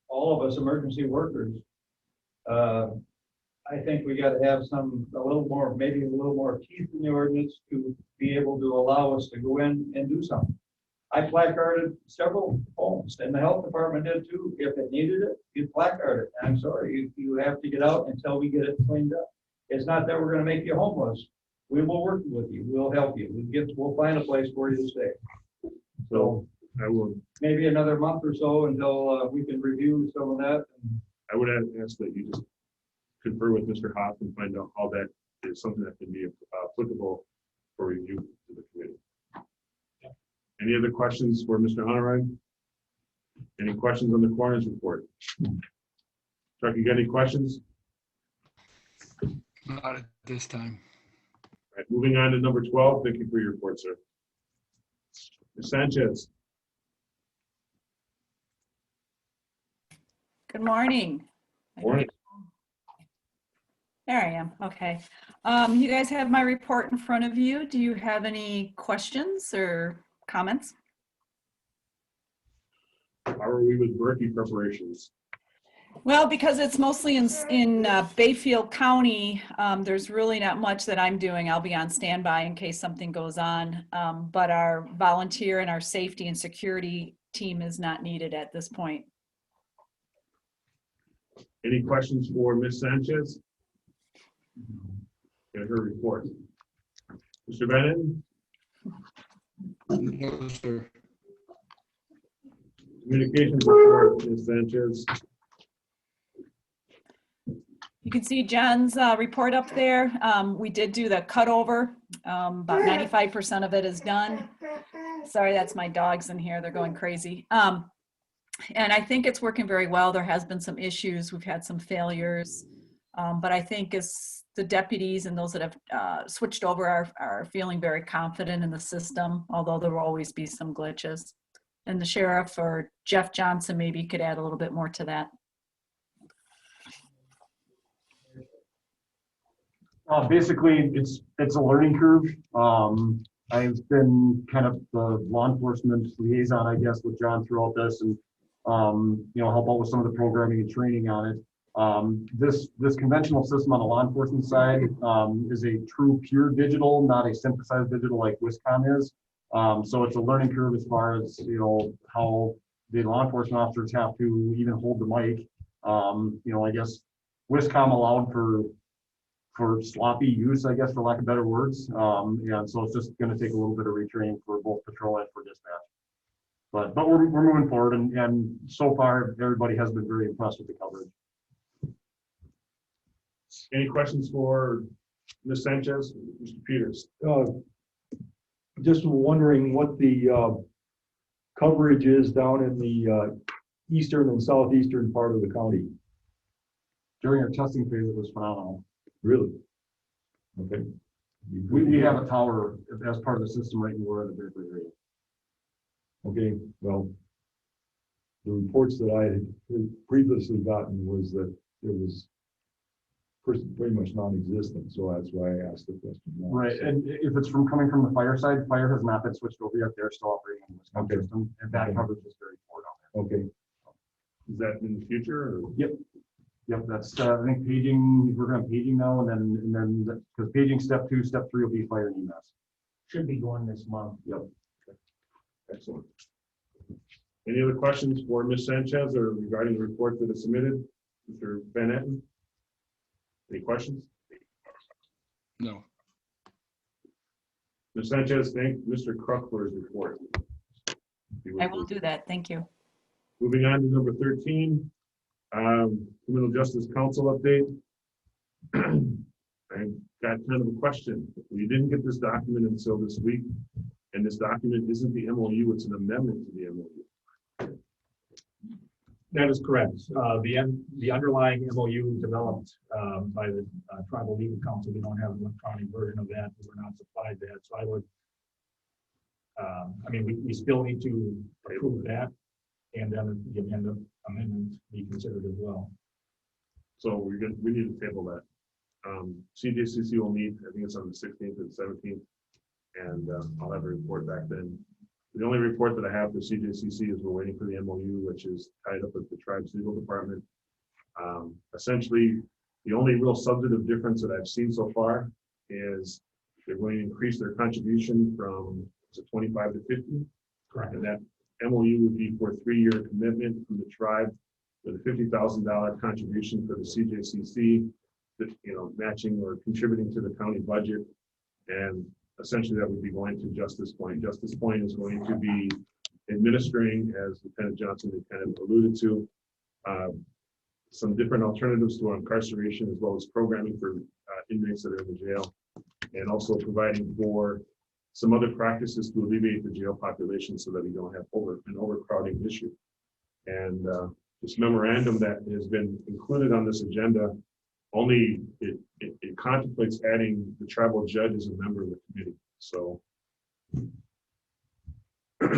all of us emergency workers. I think we got to have maybe a little more teeth in the ordinance to be able to allow us to go in and do something. I placarded several homes, and the health department did too. If it needed it, you placard it. I'm sorry, you have to get out until we get it cleaned up. It's not that we're going to make you homeless. We will work with you. We'll help you. We'll find a place for you to stay. So I will. Maybe another month or so until we can review some of that. I would ask that you just confer with Mr. Hoff and find out how that is something that can be applicable for review to the committee. Any other questions for Mr. Honorine? Any questions on the coroner's report? Chuck, you got any questions? Not at this time. All right, moving on to number 12. Thank you for your report, sir. Ms. Sanchez. Good morning. Morning. There I am. Okay. You guys have my report in front of you. Do you have any questions or comments? How are we with Berkey preparations? Well, because it's mostly in Bayfield County, there's really not much that I'm doing. I'll be on standby in case something goes on. But our volunteer and our safety and security team is not needed at this point. Any questions for Ms. Sanchez? Get her report. Mr. Bennett? No, sir. Communications report, Ms. Sanchez. You can see John's report up there. We did do the cutover. About 95% of it is done. Sorry, that's my dogs in here. They're going crazy. And I think it's working very well. There has been some issues. We've had some failures. But I think as the deputies and those that have switched over are feeling very confident in the system, although there will always be some glitches. And the sheriff or Jeff Johnson maybe could add a little bit more to that. Basically, it's a learning curve. I've been kind of the law enforcement liaison, I guess, with John throughout this, and help out with some of the programming and training on it. This conventional system on the law enforcement side is a true pure digital, not a synthesized digital like Wiscom is. So it's a learning curve as far as how the law enforcement officers have to even hold the mic. I guess Wiscom allowed for for sloppy use, I guess, for lack of better words. And so it's just gonna take a little bit of retraining for both patrol and for dispatch. But we're moving forward, and so far, everybody has been very impressed with the coverage. Any questions for Ms. Sanchez, Mr. Peters? Just wondering what the coverage is down in the eastern and southeastern part of the county. During our testing phase, it was phenomenal. Really? Okay. We have a tower as part of the system right in the Baker area. Okay, well, the reports that I had previously gotten was that it was pretty much non-existent, so that's why I asked the question. now. Right, and if it's coming from the fire side, fire has not been switched over yet. They're still operating on the Wisconsin system, and that coverage is very poor down there. Okay. Is that in the future? Or? Yep, that's, I think paging, we're going paging now, and then, because paging step 2, step 3 will be fire and EMS. Should be going this month. Yep. Excellent. Any other questions for Ms. Sanchez or regarding the report that is submitted? Mr. Van Etten? Any questions? No. Ms. Sanchez, thank Mr. Kruk for his report. I will do that. Thank you. Moving on to number 13, Criminal Justice Council update. I got kind of a question. We didn't get this document until this week, and this document isn't the MOU, it's an amendment to the MOU. That is correct. The underlying MOU developed by the Tribal Legal Council. We don't have an electronic version of that. We were not supplied that. So I would, I mean, we still need to approve that, and then the amendment be considered as well. So we need to table that. CJCC will meet, I think it's on the 16th and 17th, and I'll have a report back then. The only report that I have for CJCC is we're waiting for the MOU, which is tied up with the tribe's legal department. Essentially, the only real substantive difference that I've seen so far is they're going to increase their contribution from 25 to 50. Correct. And that MOU would be for a 3-year commitment from the tribe with a $50,000 contribution for the CJCC, that, you know, matching or contributing to the county budget. And essentially that would be going to Justice Point. Justice Point is going to be administering, as Lieutenant Johnson had kind of alluded to, some different alternatives to incarceration, as well as programming for inmates that are in the jail, and also providing for some other practices to alleviate the jail population so that we don't have an overcrowding issue. And this memorandum that has been included on this agenda only it contemplates adding the tribal judge as a member of the committee. So it's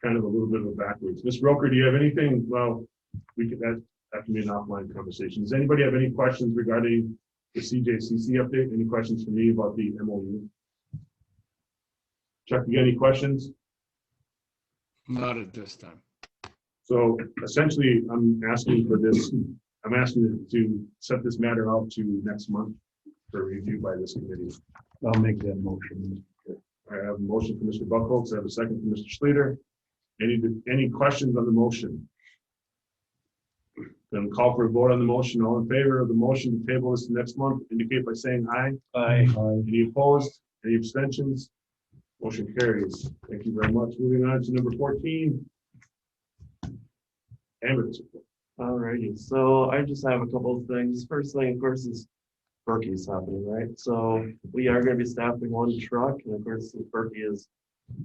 kind of a little bit of a backwards. Ms. Roker, do you have anything? Well, that can be an offline conversation. Does anybody have any questions regarding the CJCC update? Any questions for me about the MOU? Chuck, you got any questions? Not at this time. So essentially, I'm asking to set this matter out to next month for review by this committee. I'll make that motion. I have a motion for Mr. Buckholz. I have a second for Mr. Schluter. Any questions on the motion? Then call for a vote on the motion. All in favor of the motion to table this next month, indicate by saying aye. Aye. Any opposed? Any abstentions? Motion carries. Thank you very much. Moving on to number 14. Ambulance report. Alrighty, so I just have a couple of things. First thing, of course, is Berkey's happening, right? So we are going to be staffing 1 truck, and of course, Berkey is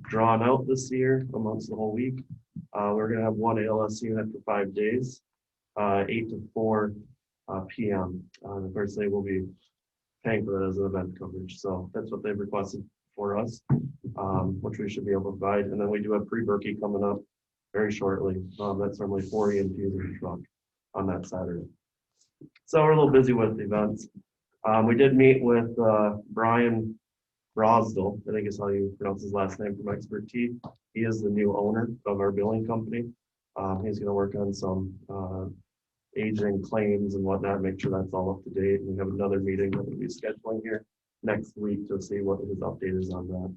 drawn out this year amongst the whole week. We're going to have 1 ALS unit for 5 days, 8 to 4 p.m. And of course, they will be paying for that as an event coverage. So that's what they've requested for us, which we should be able to provide. And then we do have pre-Berkey coming up very shortly. That's normally 4 EMTs in the truck on that Saturday. So we're a little busy with events. We did meet with Brian Rosdell, I think is how you pronounce his last name, from Expert T. He is the new owner of our billing company. He's going to work on some aging claims and whatnot, make sure that's all up to date. We have another meeting that we'll be scheduling here next week to see what his update is on that.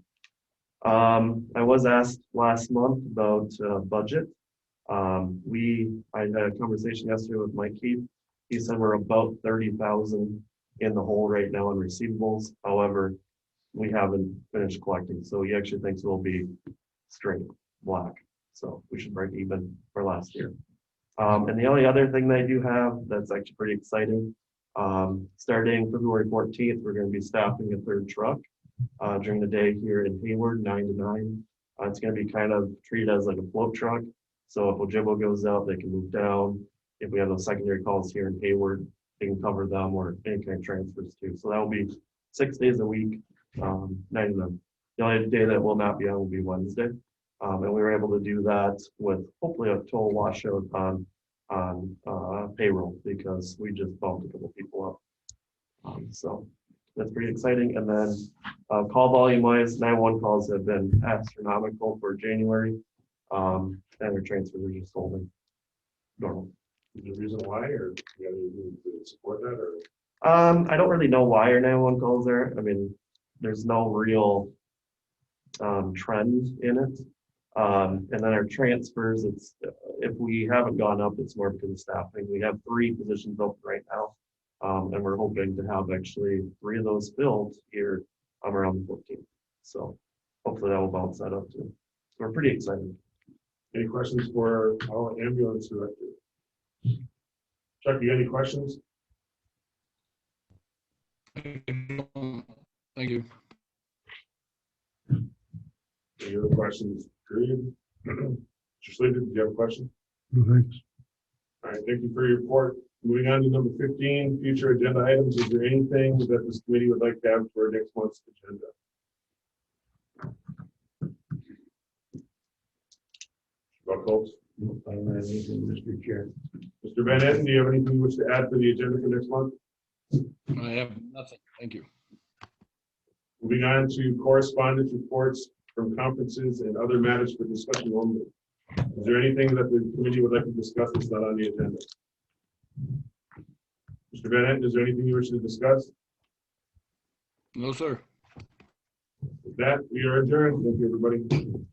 I was asked last month about budget. I had a conversation yesterday with Mike Keith. He said we're about 30,000 in the hole right now in receivables. However, we haven't finished collecting, so he actually thinks we'll be straight black. So we should break even for last year. And the only other thing they do have that's actually pretty exciting, starting February 14th, we're going to be staffing a third truck during the day here in Hayward, 9 to 9. It's going to be kind of treated as like a float truck. So if Ojibwa goes out, they can move down. If we have those secondary calls here in Hayward, they can cover them or any kind of transfers too. So that will be 6 days a week, 9 to 9. The only day that will not be on will be Wednesday. And we were able to do that with hopefully a total washout on payroll because we just bumped a couple people up. So that's pretty exciting. And then call volume wise, 911 calls have been astronomical for January. And our transfers are just holding normal. Is there a reason why, or do you have anything to support that, or? I don't really know why our 911 calls are. I mean, there's no real trend in it. And then our transfers, it's if we haven't gone up, it's more because of staffing. We have 3 positions open right now. And we're hoping to have actually 3 of those filled here around the 14th. So hopefully that will bounce that up too. So we're pretty excited. Any questions for our ambulance director? Chuck, you got any questions? Thank you. Any other questions? Period. Mr. Slater, did you have a question? No, thanks. All right, thank you for your report. Moving on to number 15, future agenda items. Is there anything that this committee would like to have for next month's agenda? Buck Holtz? I don't have anything, Mr. Chair. Mr. Van Etten, do you have anything you wish to add to the agenda for next month? I have nothing. Thank you. Moving on to correspondence reports from conferences and other matters for discussion only. Is there anything that the committee would like to discuss that's not on the agenda? Mr. Van Etten, is there anything you wish to discuss? No, sir. With that, we are adjourned. Thank you, everybody.